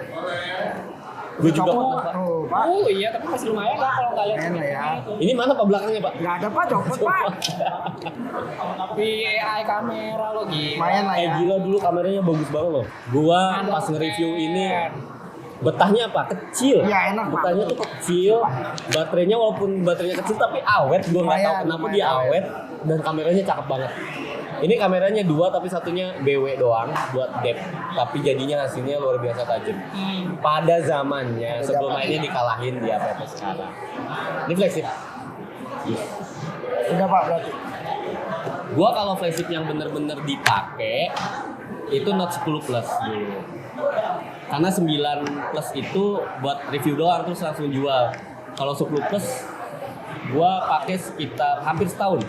Gue juga Copot. pernah, Pak. Oh Pak. Oh iya, tapi masih lumayan lah kalau nggak lihat Lumayan lah ya. itu. Ini mana Pak belakangnya, Pak? Nggak ada Pak, copot Pak. Tapi AI kamera lo gila. Lumayan lah ya. Gila dulu kameranya bagus banget loh. Gua Honor pas nge-review 10. ini betahnya apa? Kecil. Iya, enak, Pak. Betahnya tuh kecil. Baterainya walaupun baterainya kecil tapi awet. Gua nggak tahu Lumayan, kenapa lumayan dia awet. Dan kameranya cakep banget. Ini kameranya 2 tapi satunya BW doang buat depth. Tapi jadinya hasilnya luar biasa tajam. Pada zamannya sebelum mainnya dikalahin di apa sekarang. Ini flagship. Udah Pak berarti. Gua kalau flagship yang bener-bener dipakai itu Note 10 Plus dulu. Karena 9 Plus itu buat review doang terus langsung jual. Kalau 10 Plus gua pakai sekitar hampir setahun.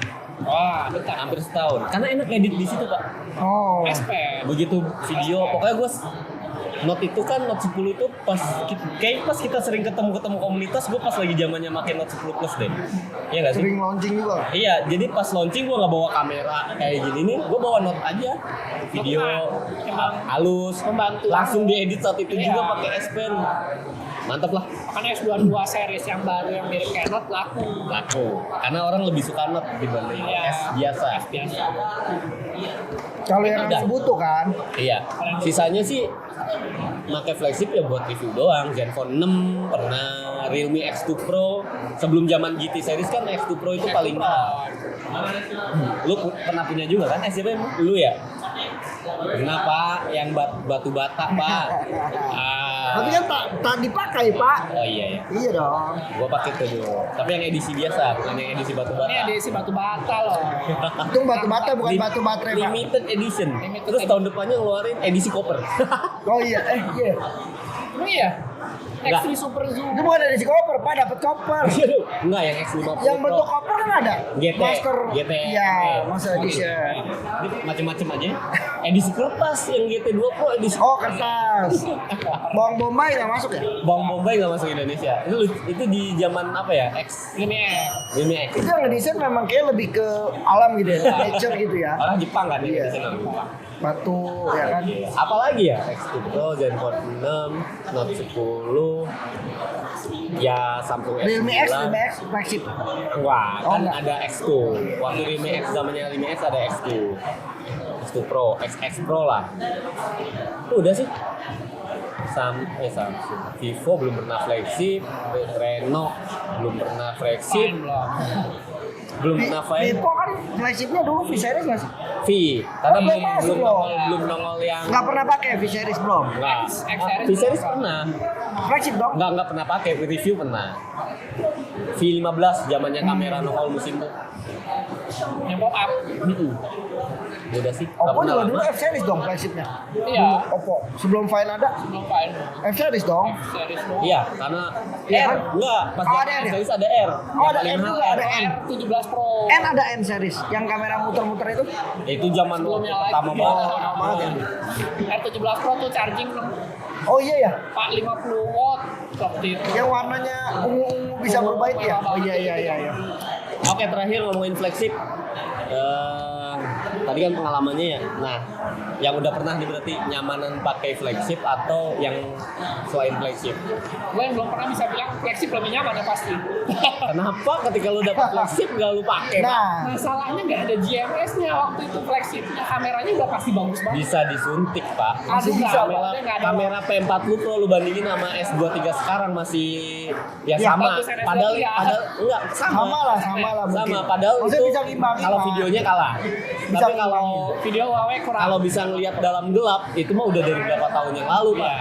Wah, bentar. Hampir setahun. Karena enak edit di situ, Pak. Oh. SP. Begitu video, pokoknya gua Note itu kan Note 10 itu kayak pas kita sering ketemu komunitas, gue pas lagi zamannya pakai Note 10 Plus deh. Iya nggak sih? Sering launching juga. Iya, jadi pas launching gue nggak bawa kamera kayak gini nih, gue bawa Note aja, video Emang halus, membantu. langsung diedit saat itu Iya. juga pakai S Pen, mantap lah, Makanya S22 series yang baru yang mirip kayak Note laku. laku. Karena orang lebih suka Note dibanding Iya. S biasa. Biasa. Kalau yang Udah. harus butuh kan. Iya, sisanya sih pakai flagship ya buat review doang. Zenfone 6 pernah, Realme X2 Pro. Sebelum zaman GT series kan X2 Pro itu paling mahal. Lu pernah punya juga kan SJP? Lu ya? Kenapa yang batu bata, Pak? Tapi kan tak dipakai Pak. Oh iya ya. Iya dong. Gua pakai itu dulu. Tapi yang edisi biasa, bukan yang edisi batu bata. Ini ada isi batu bata loh. Itu batu bata bukan batu baterai Pak. Limited edition. Limited Terus edition. tahun depannya ngeluarin edisi koper. Oh iya, iya. Oh iya. Enggak. X3 Super Zoom. Itu bukan dari si koper Pak, dapat koper. Enggak, yang X50 Yang bentuk Pro. koper kan ada. GT, Master. GT. Iya, Master Edition. Ini macem-macem aja. Edisi kertas yang GT2 Pro edisi. Oh kertas. Bawang bombay nggak masuk ya? Bawang bombay nggak masuk Indonesia. Itu di zaman apa ya? Ini Ini X. Itu yang ngedesain memang kayak lebih ke alam gitu ya, nature gitu ya. Orang Jepang kan Iya. di sana. Batu ya kan. Apalagi ya? X2 Pro, Zenfone 6, Note 10, ya Samsung S9. Realme X flagship. Wah, Oh, kan enggak. ada X2. Waktu Realme X zamannya Realme X ada X2. X2 Pro, XX Pro lah. Udah sih. Samsung. Vivo belum pernah flagship, Reno belum pernah flagship, fine belum. belum pernah Fine. Vivo kan flagshipnya dulu V series nggak sih? V, karena Oh, belum masuk loh. belum nongol yang Nggak pernah pakai V series belum. enggak. X series V series belum. pernah. Flagship dong. Enggak pernah pakai, review pernah. V15 zamannya kamera nongol musim tuh. Yang pop up. Udah sih. nggak Oppo pernah juga lama. dulu F series dong flagshipnya. Iya. Oppo sebelum Fine ada Belum fine. F series dong. Series belum. Iya, karena Iya R kan? enggak pas Oh, zaman ada R ya? series ada R. Oh, Yang ada paling R mahal juga, ada N. R17 Pro. N ada N series yang kamera muter-muter itu. Itu zaman Sebelumnya pertama lagi. banget. Oh, banget ya. R17 Pro tuh charging Oh iya ya, 450 watt waktu itu. yang warnanya ungu-ungu bisa berubah itu ya. Oh iya iya iya. Iya. Oke, terakhir ngomongin flagship. Tadi kan pengalamannya ya. Nah, yang udah pernah nih berarti nyamanan pakai flagship atau yang selain flagship. Gue yang belum pernah bisa bilang flagship lebih nyaman ya pasti. Kenapa ketika lu dapet flagship gak lu pakai? Pak? Nah, Masalahnya nggak ada GMS-nya waktu itu flagshipnya, kameranya udah pasti bagus banget. Bisa disuntik, Pak. Aduh, bisa, nggak, Kamera, nggak ada. kamera P40 Pro lu bandingin sama S23 sekarang masih ya Ya, sama. bagus NS23 Padahal ya. enggak sama. sama lah mungkin. Sama, padahal Maksudnya itu bisa ngimbangin kalau lah. videonya kalah. Bisa Tapi kalau Video Huawei kurang. kalau bisa ngelihat dalam gelap itu mah udah dari berapa tahun yang lalu, Pak.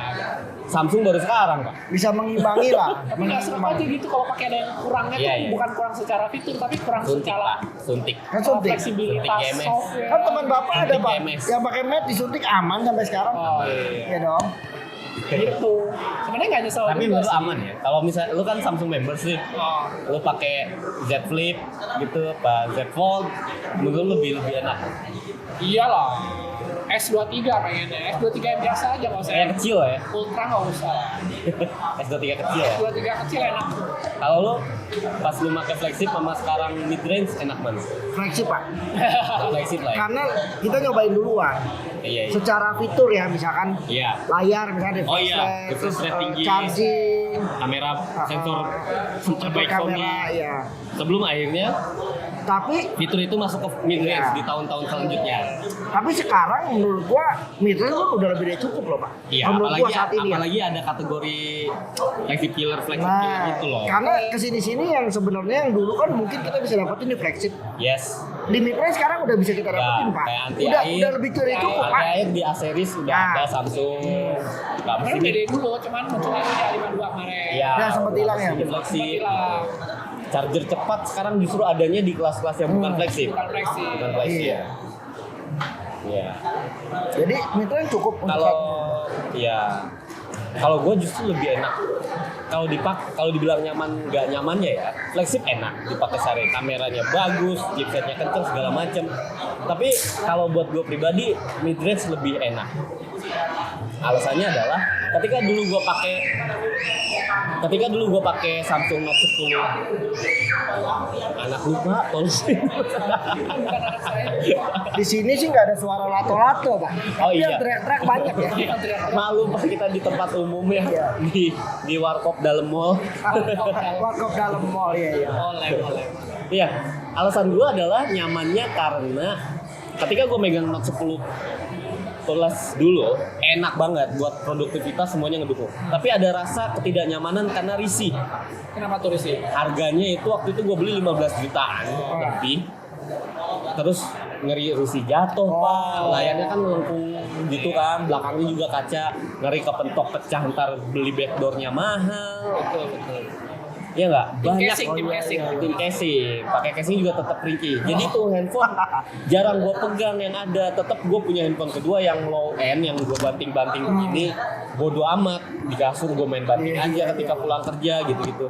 Samsung baru sekarang, Pak. bisa mengimbangi lah. Tapi nggak serem aja gitu kalau pakai ada yang kurangnya Iya, tuh iya. bukan kurang secara fitur tapi kurang Suntik, secara Pak. Suntik. Kan suntik. fleksibilitas Suntik GMS. software. Kan teman bapak ada Suntik pak, GMS. yang pakai mat disuntik aman sampai sekarang. Oh iya. Iya dong. Gitu. Sebenarnya nggak nyesel Tapi juga menurut sih. aman ya. Kalau misalnya lu kan Samsung members nih, Oh. lu pakai Z Flip gitu, apa Z Fold, menurut lu lebih enak. Iyalah. S23 pengennya. S23 yang biasa aja nggak usah Yang kecil ya. Ultra nggak usah. S23 kecil ya. S23 kecil enak. Kalau lu pas lu pakai flagship sama sekarang mid range enak mana? Flagship pak. Flagship lah ya. Karena kita nyobain duluan. Iya, iya. Secara fitur ya, misalkan Iya. layar misalnya Oh iya, refresh refresh rate tinggi. charging, Kamera sensor sensor terbaik Sony. kamera, ya. Sebelum akhirnya Tapi fitur itu masuk ke mid range Iya. di tahun-tahun selanjutnya. tapi sekarang menurut gua mid-range pun udah lebih dari cukup loh pak. Iya, Menurut apalagi gua saat ini. Ya. apalagi ada kategori flagship killer Nah, gitu loh. karena kesini-sini yang sebenarnya yang dulu kan mungkin kita bisa dapetin di flagship. Yes. Di mid-range sekarang udah bisa kita dapetin Ya, pak. kayak anti Udah air. udah lebih dari cukup Anti pak. air di A series udah Nah. ada Samsung. Nggak mesti Karena beda dulu, cuman muncul lagi di A52 kemarin. Iya. Ya, sempat hilang ya. Flagship. Hilang. Charger cepat sekarang justru adanya di kelas-kelas yang bukan flagship. Bukan flagship. Bukan flagship. Iya. Iya. Jadi mid-range cukup untuk Kalau ya kalau gue justru lebih enak kalau dibilang nyaman nggak nyamannya ya flagship enak dipakai sehari, kameranya bagus, chipsetnya kenceng segala macem. Tapi kalau buat gue pribadi mid range lebih enak. Alasannya adalah ketika dulu gue pakai Samsung Note 10 anak lupa tolong Bukan anak saya. di sini sih nggak ada suara lato-lato pak. Oh, Tapi iya. yang teriak-teriak banyak ya. malu pas kita di tempat umum ya Iya. di warkop dalam mall. Warkop dalam mall ya ya. Boleh. Iya, alasan gue adalah nyamannya karena ketika gue megang Note 10 Plus dulu, enak banget buat produktivitas semuanya ngedukung. Tapi ada rasa ketidaknyamanan karena risih. Kenapa tuh sih? Harganya itu waktu itu gue beli 15 jutaan lebih. Terus ngeri rusi jatuh pak, layarnya kan melengkung gitu kan, belakangnya juga kaca, ngeri kepentok pecah ntar beli backdoornya mahal. Betul. Iya nggak? Banyak Tim casing. pakai casing juga tetap ringkih. Jadi tuh handphone jarang gue pegang yang ada. Tetap gue punya handphone kedua yang low end, yang gue banting-banting begini. Bodo amat, di kasur gue main banting aja ketika pulang kerja gitu-gitu.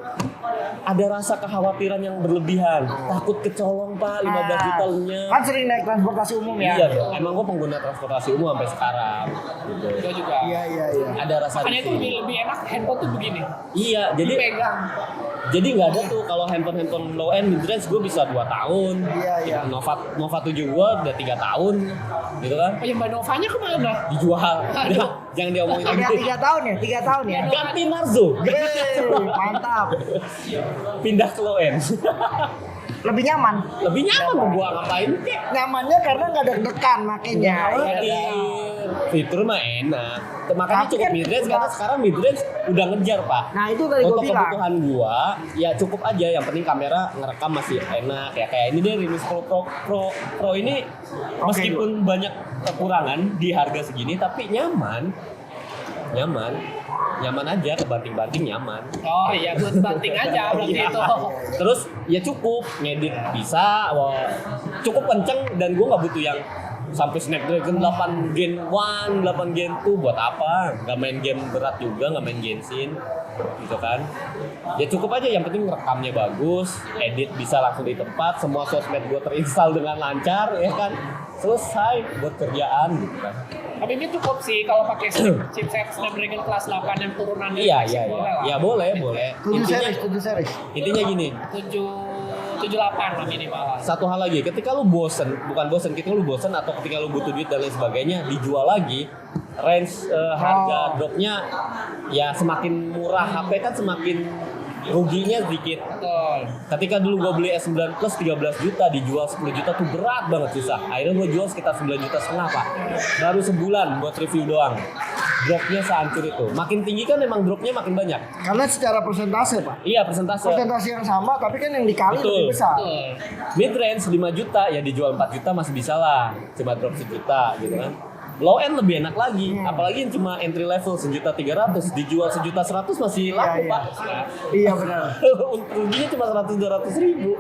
Ada rasa kekhawatiran yang berlebihan, takut kecolong pak, 15 juta lunya. Kan sering naik transportasi umum ya. Iya dong, emang gue pengguna transportasi umum sampai sekarang. Gitu. Gue juga. Iya. Ada rasa Makanya di itu sini. lebih enak handphone tuh begini. Iya, jadi Dipegang. jadi nggak ada tuh kalau handphone low end mid range gue bisa 2 tahun. Iya. Nova 7 gue udah 3 tahun gitu kan. Oh, yang Mbak Novanya kemana? Dijual. Aduh. Jangan diomongin Udah lagi. 3 tahun ya, 3 tahun ya. Ganti Narzo. Yeay, mantap. Pindah ke low end. Lebih nyaman. Lebih nyaman mau gua ngapain kek. Nyamannya karena nggak deg-degan makanya. Jadi fitur mah enak. Makanya Tapi cukup kan mid range karena nggak- sekarang mid range udah ngejar pak. Nah itu tadi gue Untuk bilang. kebutuhan gua ya cukup aja, yang penting kamera ngerekam masih enak ya, kayak ini deh Realme Pro ini meskipun banyak kekurangan di harga segini tapi nyaman aja, kebanting-banting nyaman. Oh iya, buat banting aja berarti Iya. itu. Terus ya cukup ngedit bisa, cukup kenceng dan gue nggak butuh yang sampai Snapdragon 8 Gen 1, 8 Gen 2 buat apa? Nggak main game berat juga, nggak main Genshin gitu kan. Ya cukup aja, yang penting rekamnya bagus, edit bisa langsung di tempat, semua sosmed gue terinstall dengan lancar ya kan. Selesai buat kerjaan gitu kan. Tapi ini cukup sih kalau pakai chipset Snapdragon kelas 8 yang turunan Iya. boleh lah. Ya boleh. 7 series. Intinya gini, 78 lah minimal. satu hal lagi, ketika lu ketika lu bosen atau ketika lu butuh duit dan lain sebagainya, dijual lagi, range harga dropnya ya semakin murah, HP kan semakin ruginya sedikit. Betul. Ketika dulu gua beli S9 Plus 13 juta, dijual 10 juta tuh berat banget, susah. Akhirnya gua jual sekitar 9,5 juta pak. Baru sebulan buat review doang. Dropnya sehancur itu. Makin tinggi kan emang dropnya makin banyak. Karena secara persentase pak. Iya, persentase. Persentase yang sama tapi kan yang dikali Betul. lebih besar. Betul. Mid range 5 juta ya dijual 4 juta masih bisa lah, cuma drop 1 juta gitu kan. Low end lebih enak lagi, apalagi yang cuma entry level 1.300.000 dijual 1.100.000 masih laku Iya. pak. Iya benar. Ruginya cuma 100-200 ribu.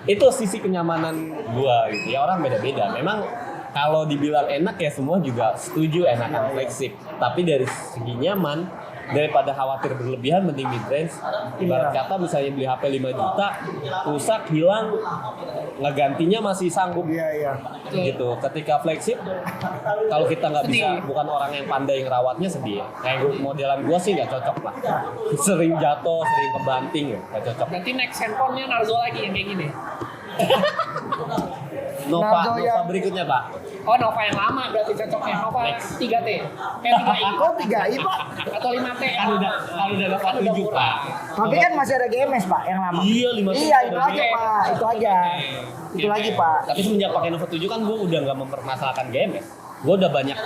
Itu sisi kenyamanan gua gitu. Ya orang beda-beda. Memang kalau dibilang enak ya semua juga setuju enakan flagship. Tapi dari segi nyaman, daripada khawatir berlebihan mending mid range. Ibarat kata misalnya beli HP 5 juta, rusak, hilang, ngegantinya masih sanggup. Iya. Gitu. Ketika flagship, kalau kita nggak bisa, bukan orang yang pandai ngerawatnya, sedih. Kayak modelan gua sih nggak cocok lah. Sering jatuh, sering kebanting ya, nggak cocok. Berarti next handphone-nya Narzo lagi yang kayak gini. Narzo Nova yang- berikutnya pak. Oh, Nova yang lama berarti cocoknya. Nova 3T. 3i. Kok 3i pak? Atau 5T. Kan udah Nova 7 pak. Tapi kan masih ada GMS pak yang lama. Iya, 5 Iya itu aja pak, itu aja. Itu lagi pak. Tapi semenjak pakai Nova 7 kan gue udah nggak mempermasalahkan GMS. Gue udah banyak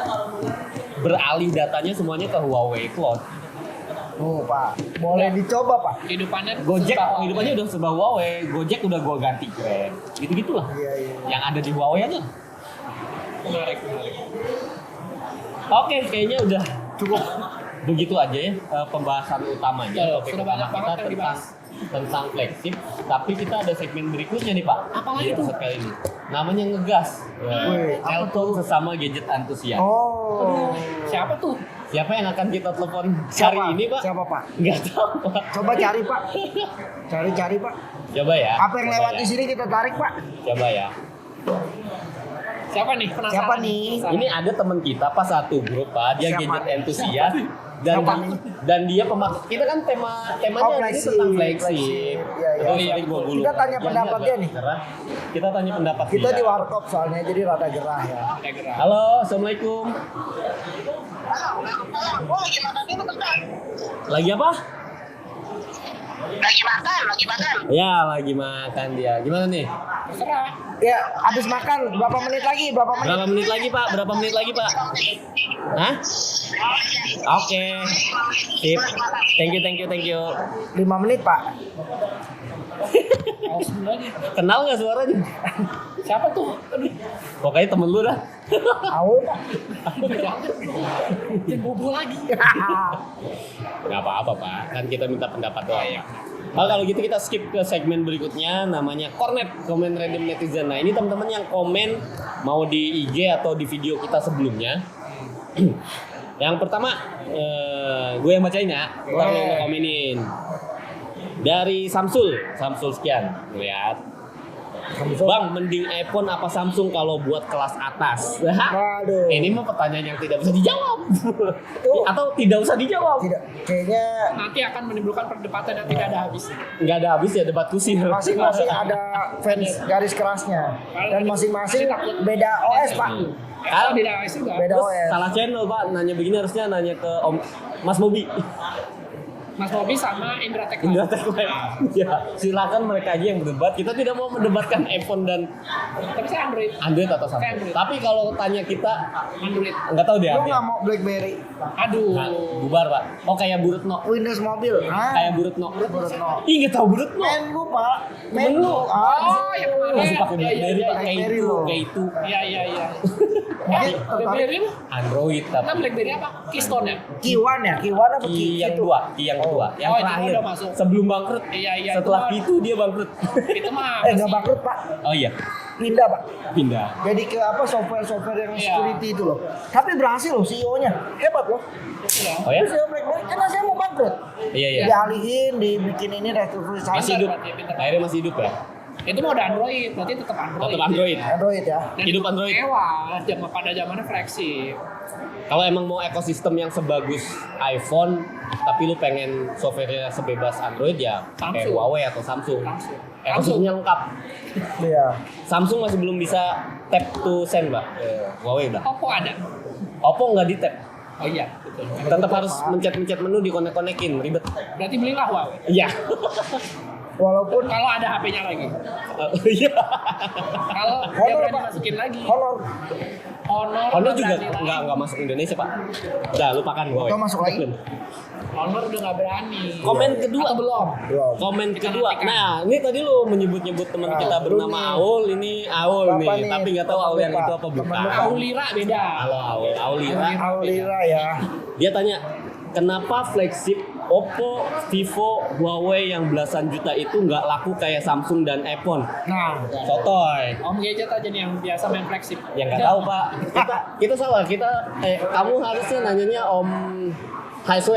beralih datanya semuanya ke Huawei Cloud. Oh pak, boleh dicoba pak. Kehidupannya Gojek serba hidupannya udah serba Huawei. Gojek udah gue ganti Grab. Gitu-gitulah. Iya. Yang ada di Huawei aja. menarik. Oke, kayaknya udah Cukup. begitu aja ya pembahasan utamanya. Betul, Topik sudah utama banyak banget kita yang dibahas. tentang flagship. Tapi kita ada segmen berikutnya nih Pak. Apa lagi di episode kali ini? Namanya ngegas. Wih, apa Telepon sesama gadget antusias. Oh. Siapa tuh? Siapa yang akan kita telepon Siapa? hari ini Pak? Siapa pak? Nggak tahu Pak. Coba cari pak. Cari pak. Coba ya. Apa yang Coba lewat ya. di sini kita tarik pak. Coba ya. Siapa nih? Penasaran. Siapa nih? Ini ada teman kita pas satu grup Pak, dia Siapa? gadget entusias dan Siapa nih? dan dia pemak. Kita kan temanya Oh, ini flagship, tentang flagship. flagship. Iya, iya. Terus tadi gua gulung. Kita tanya Yang pendapat agak dia nih. gerah. Kita tanya pendapat Kita dia. di warkop soalnya jadi rada gerah ya. Ada gerak. Halo, assalamualaikum. Lagi apa? Lagi makan. Ya, lagi makan dia. Gimana nih? Terserah. Ya, habis makan berapa menit lagi? Berapa menit lagi, Pak? Berapa menit lagi, Pak? Hah? Oke. Sip. Thank you. 5 menit, Pak. Awas dulu aja. Kenal nggak suaranya? Siapa tuh? Aduh. Pokoknya temen lu dah. Aul, Pak. Jangan bobo lagi. Nggak apa-apa, Pak. Kan kita minta pendapat doang ya. Kalau gitu kita skip ke segmen berikutnya, namanya Kornet, komen random netizen. Nah ini teman-teman yang komen mau di IG atau di video kita sebelumnya. Yang pertama, gue yang bacain ya, ntar lo yang komenin. Dari Samsul sekian, lihat. Bang, mending iPhone apa Samsung kalau buat kelas atas? Waduh. Ini mah pertanyaan yang tidak bisa dijawab. Tuh. Atau tidak usah dijawab. Tidak, kayaknya Nanti akan menimbulkan perdebatan yang tidak ada habisnya. Nggak ada habis ya debat kusir. masing-masing ada fans garis kerasnya dan masing-masing beda OS, Pak. Kalau tidak habis juga. Beda Terus OS. salah channel, Pak. Nanya begini harusnya nanya ke Om Mas Mobi. Mas Bobi sama Indra Tech. Indra Tech Live. Ya, silakan mereka aja yang berdebat. Kita tidak mau mendebatkan iPhone dan Tapi saya Android. Android atau Samsung. Android. Tapi kalau tanya kita Android. nggak tahu deh. Lu nggak mau BlackBerry, Aduh. Nah, bubar, Pak. Oh, kayak Burutno. Windows mobil? Kayak Burutno. Burutno. Ih, nggak tahu Burutno. Men lu, Pak. Men lu. Oh, yang kemarin. Masih pakai Iya, iya, BlackBerry, iya, Pak. iya. Kayak BlackBerry itu, loh. kayak itu. Iya. Mungkin tertarik. BlackBerry apa? Android Kita tapi BlackBerry apa? Keystone ya? Kiwan ya? Kiwan apa Ki yang itu? kedua, Ki yang kedua, yang Oh, itu terakhir. udah masuk. Sebelum bangkrut. Iya, Setelah itu itu dia bangkrut. Itu mah Nggak bangkrut, Pak. Oh iya, Pindah, Pak. pindah. Jadi ke apa software yang Iya. security itu loh. Tapi berhasil loh CEO-nya. Hebat loh. Iya. Oh ya? CEO BlackBerry karena saya mau bangkrut. Iya, iya. Dialihin, dibikin ini restrukturisasi. Masih hidup. Berarti pintar. Akhirnya masih hidup ya? Itu mau ada Android, berarti tetap Android. Tetap Android. Android ya. Dan Hidup Android. Mewah, pada zamannya flagship. Kalau emang mau ekosistem yang sebagus iPhone, tapi lu pengen softwarenya sebebas Android ya pakai Samsung. Huawei atau Samsung. Samsung. Ekosistemnya lengkap. Iya. Samsung masih belum bisa tap to send, Pak. Huawei udah. Oppo ada. Oppo nggak di tap. Oh iya, betul. Tetap harus mencet-mencet menu dikonek-konekin, ribet. Berarti belilah Huawei. Iya. Walaupun Kalau ada HP-nya lagi. Iya. Kalau dia Honor, berani Pak. masukin lagi. Honor Honor juga berani lagi. nggak masuk Indonesia, Pak. Udah, lupakan Huawei. Atau masuk lagi? Honor udah nggak berani. Komen kedua. Atau belum? belum. Komen Kita kedua. nantikan. Nah, ini tadi lu menyebut-nyebut teman Nah, kita belum bernama nih. Aul, ini Aul Berapa nih, nih? tapi nggak tahu Aul yang Lupa. itu apa bukan. Temen lupa. Aulira beda. Halo Aul, Aulira. Aulira ya. Dia tanya, kenapa flagship Oppo, Vivo, Huawei yang belasan juta itu nggak laku kayak Samsung dan iPhone? Nah, Sotoy. Om Gadget aja nih yang biasa main flagship. Ya nggak tahu, Pak. Kita salah. Kamu harusnya nanyanya Om HSW,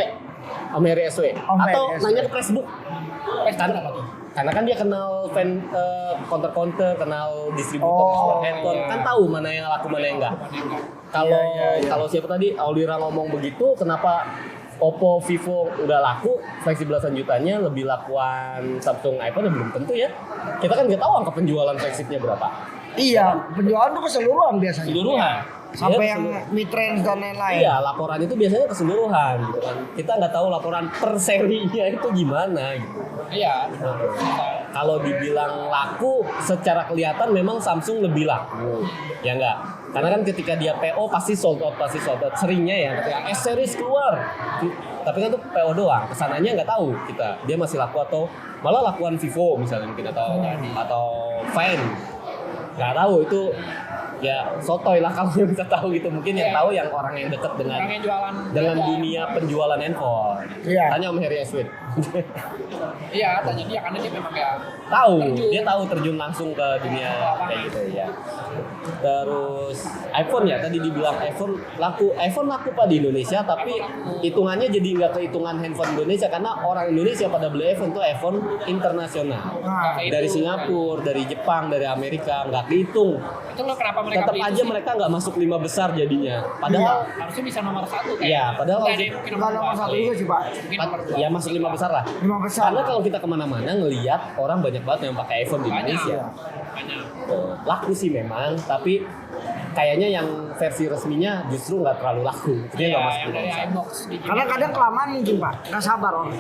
Om Heri SW, Om atau Heri SW. nanya ke Facebook. Kan apa tuh? Karena kan dia kenal fan counter, kenal distributor Oh, handphone, iya. kan tahu mana yang laku mana yang enggak. Mana yang enggak? Kalau Iya. kalau siapa tadi Aulira ngomong begitu, kenapa Oppo, Vivo udah laku, flagship belasan jutanya lebih lakuan Samsung, iPhone ya belum tentu ya. Kita kan nggak tahu angka penjualan flagshipnya berapa. iya, penjualan tuh keseluruhan biasanya. Keseluruhan. Sampai Iya, yang keseluruhan. mid range dan lain-lain. Iya, laporan itu biasanya keseluruhan gitu kan. Kita nggak tahu laporan per serinya itu gimana gitu. Iya. Kalau dibilang laku, secara kelihatan memang Samsung lebih laku, ya enggak? Karena kan ketika dia PO pasti sold out. Seringnya ya, ketika S series keluar, tapi kan itu PO doang. Kesananya nggak tahu kita, dia masih laku atau malah lakuan Vivo misalnya mungkin atau Fine, nggak tahu itu. Ya sotoy lah kalau yang bisa tahu gitu. Mungkin yang Iya. tahu yang orang yang dekat dengan Orang yang jualan dengan beda. dunia penjualan handphone. Iya. Tanya Om Heri Eswin. Iya, tanya dia karena dia memang ya Tahu, terjun. dia tahu terjun langsung ke dunia kayak gitu ya. Terus iPhone ya, tadi dibilang iPhone laku Pak di Indonesia, tapi hitungannya jadi nggak kehitungan handphone Indonesia karena orang Indonesia pada beli iPhone tuh iPhone internasional. Nah, Dari Singapura, dari Jepang, dari Amerika nggak dihitung. Itu loh kenapa mereka Tetap beli aja itu sih. mereka nggak masuk 5 besar jadinya. Padahal Harusnya bisa nomor 1 kayak. Iya, padahal Nggak ada harus- yang mungkin bukan nomor dua. satu juga sih, Pak. Mungkin nomor 2. ya masuk 5 besar lah. 5 besar. Karena kalau kita kemana-mana ngelihat orang banyak banget yang pakai iPhone di Banyak. Indonesia. Banyak. Laku sih memang, tapi kayaknya yang versi resminya justru nggak terlalu laku. Dia nggak masuk yang dari Indonesia. iBox di Karena kadang kelamaan mungkin Pak, nggak sabar orang.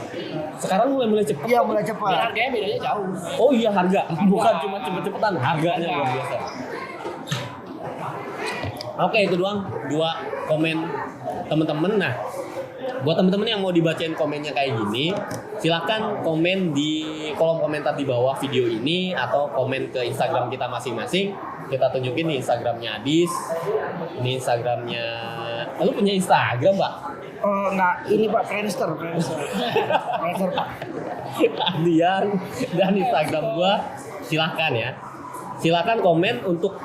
Sekarang mulai cepet. Iya mulai cepat. harganya bedanya jauh. Oh iya harga, bukan cuma cepet-cepetan, harganya luar biasa. Oke itu doang, 2 komen temen-temen. Nah, buat temen-temen yang mau dibacain komennya kayak gini, silahkan komen di kolom komentar di bawah video ini atau komen ke Instagram kita masing-masing. Kita tunjukin nih Instagramnya Adis, ini Instagramnya. Lu punya Instagram, Pak? Enggak, ini Pak Friendster Pak. Kalian dan Instagram gua silahkan ya. Silakan komen untuk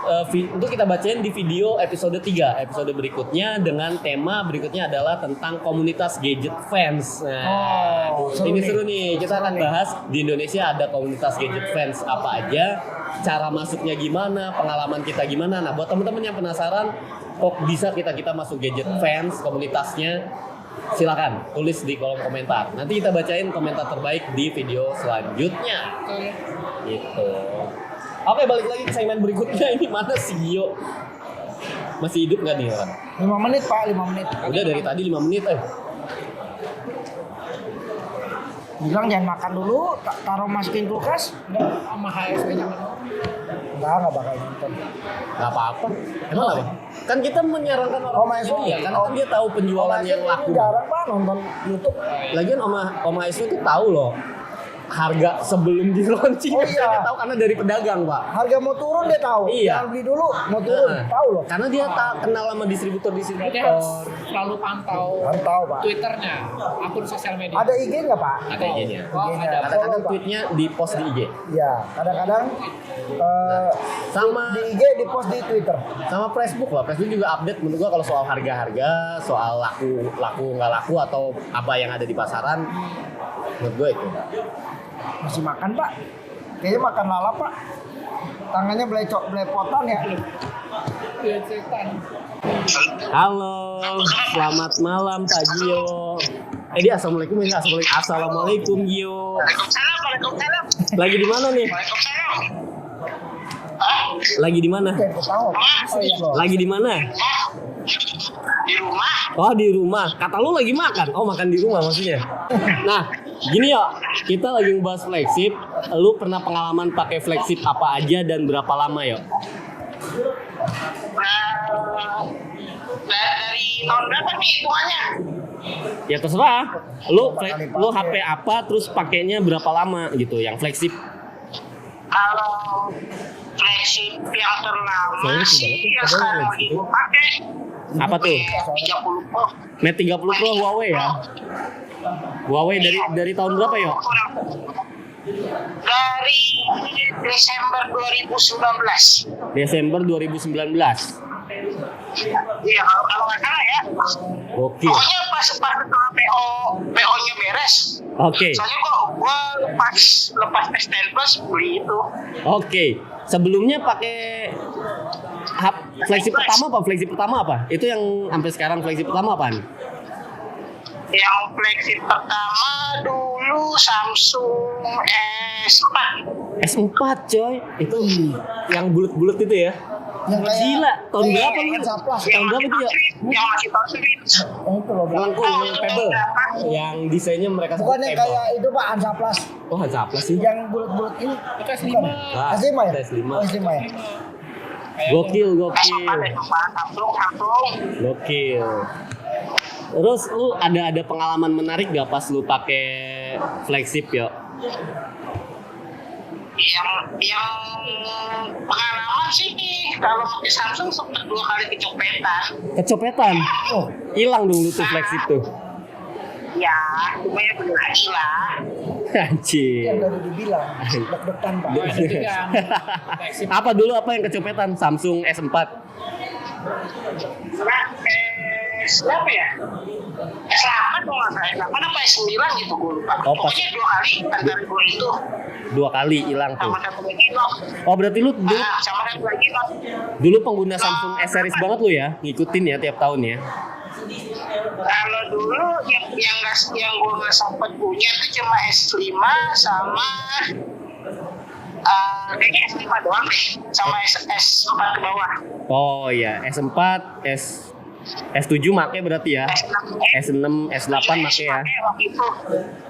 kita bacain di video episode 3, episode berikutnya dengan tema berikutnya adalah tentang komunitas gadget fans. Nah, ini seru nih. Kita akan bahas di Indonesia ada komunitas gadget fans apa aja, cara masuknya gimana, pengalaman kita gimana. Nah, buat teman-teman yang penasaran kok bisa kita masuk gadget fans komunitasnya, silakan tulis di kolom komentar. Nanti kita bacain komentar terbaik di video selanjutnya. Gitu. Oke, balik lagi ke segmen berikutnya. Ini mana si Gio? Masih hidup nggak nih orang? 5 menit Pak, 5 menit. Udah dari tadi 5 menit Bilang jangan makan dulu, taruh masukin kulkas. Sama HSP jangan. Enggak bakal nonton. Nggak apa-apa. Emang apa? Kan kita menyarankan orang Om Aiswa ya, karena kan dia tahu penjualan yang laku. Jarang Pak nonton YouTube. Lagian Om Aiswa tuh tahu loh harga sebelum di launching. Oh iya. Dia tahu karena dari pedagang, Pak. Harga mau turun dia tahu. Iya. Jangan beli dulu, mau turun, tahu loh. Karena dia kenal sama Berarti distributor. harus selalu pantau Tahu Pak. Twitternya, akun sosial media. Ada IG nggak Pak? Ada IG-nya. Oh, IG-nya. ada. Kadang-kadang Follow, Pak. tweetnya di post di IG. Ya, kadang-kadang Sama di IG di post di Twitter. sama Facebook lah. Facebook juga update menurut gua kalau soal harga-harga, soal laku nggak laku atau apa yang ada di pasaran. Menurut gua itu. Masih makan Pak? Kayaknya makan lalap Pak. Tangannya belepotan ya. Iya, setan. Halo, selamat malam Pak Gio. Dia assalamualaikum ya, assalamualaikum Gio. Waalaikumsalam. Lagi di mana nih? Waalaikumsalam. Lagi di mana? Kayak ketawa. Oh iya. Lagi di mana? Di rumah. Oh di rumah. Kata lu lagi makan. Oh makan di rumah maksudnya. Nah, gini ya, kita lagi ngebahas flagship. Lu pernah pengalaman pakai flagship apa aja dan berapa lama ya? Dari tahun berapa nih hitungannya? Ya terserah. Lu HP apa terus pakainya berapa lama gitu yang flagship? Kalau flagship yang terlama Soalnya sih sebenarnya yang kadang sekarang lagi flagship gue pakai Apa tuh? 30 Pro. Mate 30 Pro Huawei ya. Huawei dari tahun berapa ya? Dari Desember 2019. Desember 2019. Iya, kalau nggak salah ya. Oke. Pokoknya pas setelah PO-nya beres. Oke. Soalnya gua lepas S10 Plus beli itu. Oke. Sebelumnya pakai flagship pertama apa? Itu yang sampai sekarang flagship pertama apaan? Yang flagship pertama dulu Samsung S4. S4 coy. Itu yang bulat-bulat itu ya. Yang kayak Gila, tahun berapa lu? Hansaplast. Tahun berapa itu ya? Yang masih tahun segitu. Itu loh. Melengkung, yang pebble. Yang desainnya mereka sebut Bukan yang pebble. kayak itu Pak Hansaplast. Oh, Hansaplast sih. Yang bulat-bulat ini. Itu S5. Bukan. Ah, S5 ya? S5. Oh, S5 ya. Gokil. S4 Samsung. Gokil. Terus lu ada pengalaman menarik gak pas lu pakai flagship ya? Yang pengalaman sih kalau pakai Samsung sempat 2 kali kecopetan. Kecopetan. Oh, hilang dong lu tuh flagship tuh. Ya, cuma ya bener lagi lah. Anjir. Yang tadi dibilang deg-degan Pak. Apa dulu apa yang kecopetan? Samsung S4. Nah, siapa ya? S8 kalau nggak salah, S8 apa S9 gitu gue lupa. Oh, pas. Pokoknya 2 kali antara gue itu 2 kali hilang tuh. sama satu lagi loh. Oh, berarti lu Sama satu lagi loh. dulu pengguna Samsung S series banget lu ya? Ngikutin ya tiap tahun ya. Kalau dulu yang gue nggak sempet punya itu cuma S5 sama Kayaknya S5 doang deh, sama S4 ke bawah. Oh iya, S4, S7 make berarti ya. S6, S8 make ya. Waktu itu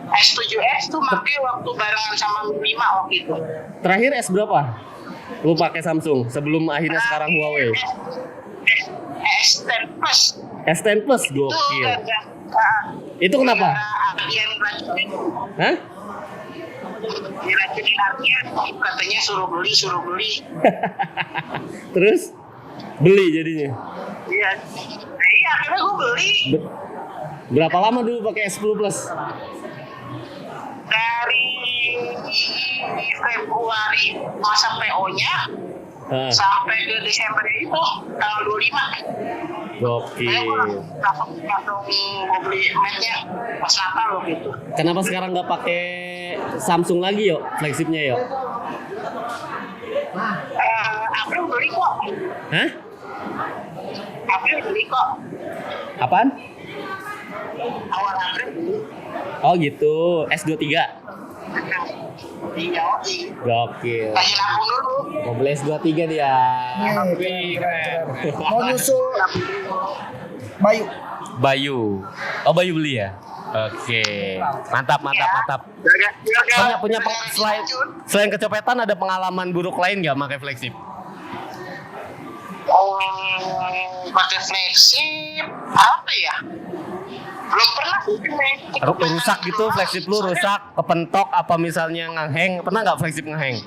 S7S tuh make waktu barengan sama Mi 5 waktu itu. Terakhir S berapa? Lu pakai Samsung sebelum akhirnya sekarang Huawei. S10 Plus. S10 Plus Itu gokil. Itu gara-gara kenapa? Ardian racunin. Hah? Diracunin Ardian, katanya suruh beli. Terus beli jadinya. Iya. Nah, iya, akhirnya gue beli. Berapa lama dulu pakai S10 Plus? Dari Februari masa PO-nya Ah, sampai ke Desember itu tanggal 25. gokil. Langsung gue beli Mate-nya pas Natal loh gitu. Kenapa sekarang nggak pakai Samsung lagi yuk, flagshipnya yuk? April beli kok. Hah? April beli kok. Apaan? Awal April beli. Oh gitu, S23. Iya, Gokil. kasih lampu dulu. Mau beli S23 dia. Keren. Mau nyusul Bayu. Bayu. Oh Bayu beli ya? Oke. Mantap. Punya selain kecopetan ada pengalaman buruk lain nggak pakai flagship? Oh, pakai flagship apa ya? Belum pernah sih. Rusak gitu, flagship lu rusak, kepentok apa misalnya ngehang? Pernah nggak flagship ngehang?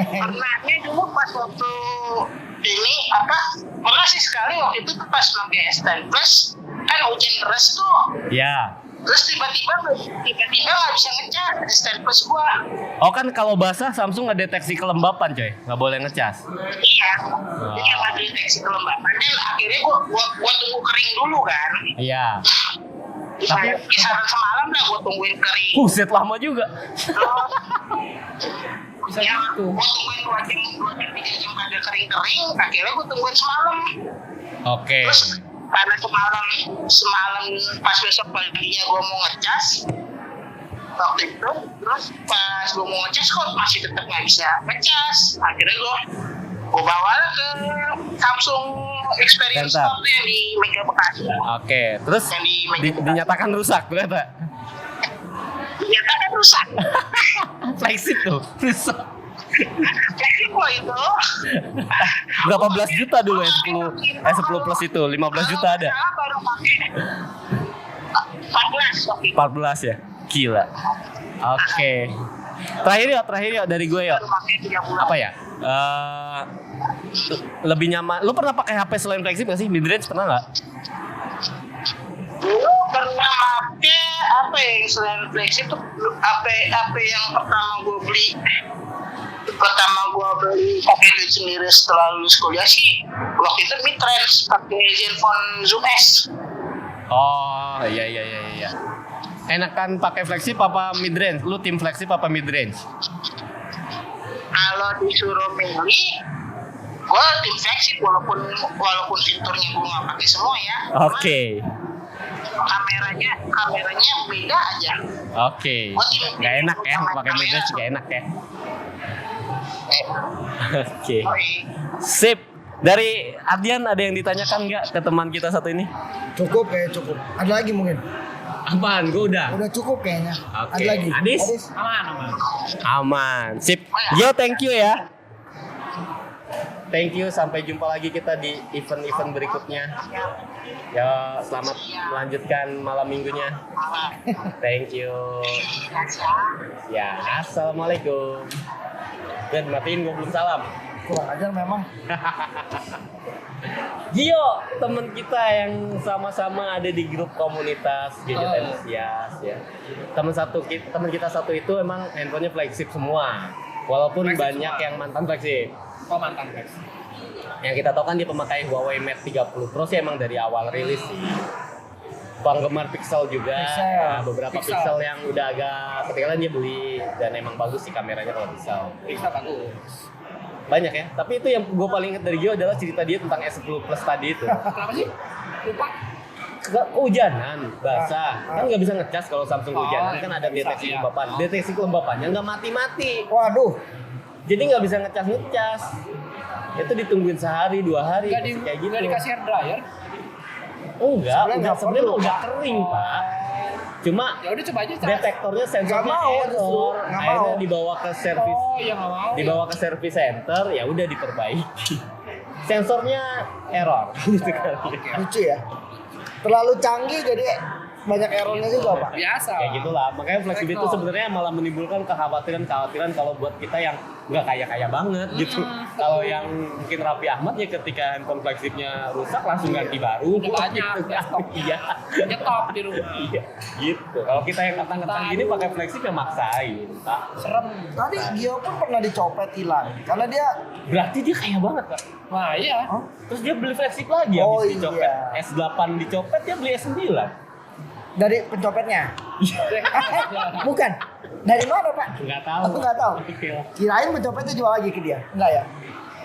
Pernahnya dulu pas waktu ini apa? Pernah sih sekali waktu itu pas pakai S10 Plus kan hujan deras tuh. Ya. Terus tiba-tiba nggak bisa ngecas S10 Plus gua. Oh kan kalau basah Samsung nggak deteksi kelembapan coy, nggak boleh ngecas. Iya. Jadi nggak deteksi kelembapan. Dan akhirnya gua tunggu kering dulu kan. Iya. Kisaran semalam dah gua tungguin kering. Buset lama juga. Bisa Ya, gitu. gua tungguin 2 jam 3 jam kagak kering. Akhirnya gua tungguin semalam. Oke. Terus karena semalam pas besok paginya gue mau ngecas waktu itu, terus pas gue mau ngecas kok masih tetap nggak bisa ngecas. Akhirnya gue bawa ke Samsung Experience Center. Store tuh yang di Mega Bekasi. Oke, terus Yang di Mega Bekasi. dinyatakan rusak ternyata. Ternyata rusak. Flagship tuh rusak. Jadi gue itu Berapa belas juta dulu S10 Plus itu? 15 juta ada? Salah baru pakai 14 waktu itu. 14 ya? Gila. Oke. Terakhir yuk dari gue yuk. Baru pakai 3 bulan. Apa ya? Lebih nyaman. Lu pernah pakai HP selain flagship nggak sih? Midrange pernah nggak? Dulu pernah pakai apa yang selain flagship tuh apa yang pertama gue beli pakai duit sendiri setelah lulus kuliah sih waktu itu midrange pakai Zenfone Zoom S. Oh iya. Enakan pakai flagship apa midrange? Lu tim flagship apa midrange? Kalau disuruh milih gue tim flagship walaupun fiturnya gue nggak pakai semua ya. Oke. Kameranya beda aja. Oke. Gak enak ya pakai midrange, gak enak ya. Oke. Sip. Dari Ardian ada yang ditanyakan nggak ke teman kita satu ini? Cukup. Ada lagi mungkin? Apaan? Gue udah. Udah cukup kayaknya. Oke. Ada lagi? Adis? Aman. Aman. Sip. Yo, thank you ya. Thank you. Sampai jumpa lagi kita di event-event berikutnya. Ya, selamat melanjutkan malam minggunya. Thank you. Ya, assalamualaikum. Dan matiin gue belum salam. Kurang ajar memang. Gio, teman kita yang sama-sama ada di grup komunitas gadget enthusiast ya. Teman kita satu itu emang handphonenya flagship semua. Walaupun banyak yang mantan flagship. Oh, mantan guys. Yang kita tahu kan dia pemakai Huawei Mate 30 Pro sih emang dari awal rilis sih. Penggemar Pixel juga, Pixel. beberapa Pixel yang udah agak ketinggalan dia beli dan emang bagus sih kameranya kalau Pixel. Bisa bagus. Banyak ya, tapi itu yang gue paling inget dari Gio adalah cerita dia tentang S10 Plus tadi itu. Kenapa sih? Lupa. kehujanan, basah, kan nggak bisa ngecas kalau Samsung kehujanan, kan ada bisa, deteksi iya. kelembapan. Deteksi kelembapannya nggak mati-mati, Waduh, jadi nggak bisa ngecas. Itu ditungguin sehari, 2 hari, kayak gitu. Nggak dikasih hair dryer. Enggak, Sebenarnya sebenarnya perlu, udah Pak. kering, Pak. Cuma Ya udah coba aja. detektornya sensornya Nggak mau, justru. error, Nggak akhirnya mau. dibawa ke servis, Oh, ya nggak mau. dibawa ke service center, ya udah diperbaiki. Sensornya error, gitu kan. lucu ya. Terlalu canggih jadi banyak errornya juga, Pak. Biasa. Kayak gitulah, makanya Flexibit itu Tekno. sebenarnya malah menimbulkan kekhawatiran kalau buat kita yang nggak kaya banget gitu. Kalau yang mungkin Raffi Ahmad ya ketika handphone flagshipnya rusak langsung ganti baru. Udah banyak, gitu. udah stok. Iya. Nyetok di rumah. Iya, gitu. Kalau kita yang ketang-ketang gini pakai flagship ya maksain, Pak. Serem. Tadi Gio pun pernah dicopet hilang karena dia Berarti dia kaya banget, Pak. Nah iya. Hah? Terus dia beli flagship lagi Oh, habis dicopet. iya. S8 dicopet dia beli S9. dari pencopetnya. Iya. Bukan. Dari mana, Pak? Enggak tahu. Aku nggak tahu. Oke lah. Kirain pencopetnya jual lagi ke dia. Enggak ya?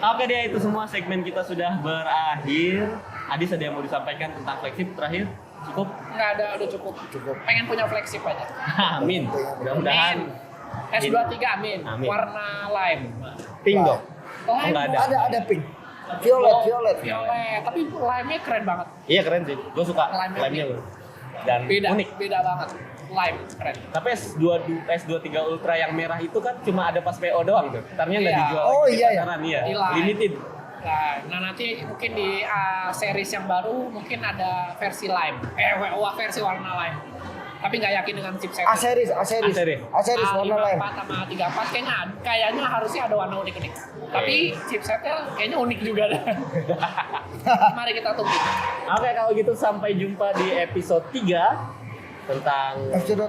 Oke deh, itu semua segmen kita sudah berakhir. Adis ada yang mau disampaikan tentang flagship terakhir? Cukup? Nggak ada, udah cukup. Pengen punya flagship aja. Amin. Mudah-mudahan. S23 amin. Amin. Warna lime. Pink dong. Oh, nggak ada. Ada pink. Violet. Violet. Tapi lime-nya keren banget. Iya keren sih. Gue suka Lime-nya lime-nya loh. Dan Beda, unik. beda banget. Lime keren. Tapi S23 Ultra yang merah itu kan cuma ada pas PO doang tuh. Ntarnya nggak Iya. dijual Oh, lagi di iya, iya. pasaran, iya. Di Lime. Limited. Nah, nanti mungkin di series yang baru mungkin ada versi lime. Versi warna lime. Tapi nggak yakin dengan chipset. A series warna lime. 54 sama 34 kayaknya harusnya ada warna unik-unik. Tapi chipsetnya kayaknya unik juga deh. Mari kita tunggu. Oke kalau gitu sampai jumpa di episode 3 tentang Episode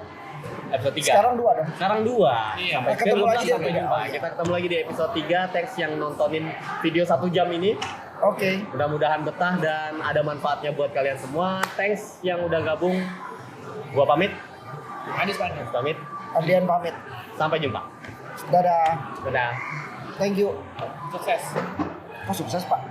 episode 3. sekarang 2 dong. Sekarang 2. Iya. Sampai Ketemu lagi di sampai episode jumpa. Kita ketemu lagi di episode 3. Thanks yang nontonin video 1 jam ini. Oke. Mudah-mudahan betah dan ada manfaatnya buat kalian semua. Thanks yang udah gabung. Gua pamit. Adis Bandung. Pamit. Adrian pamit. Sampai jumpa. Dadah. Dadah. Thank you. Sukses. Oh, sukses, Pak.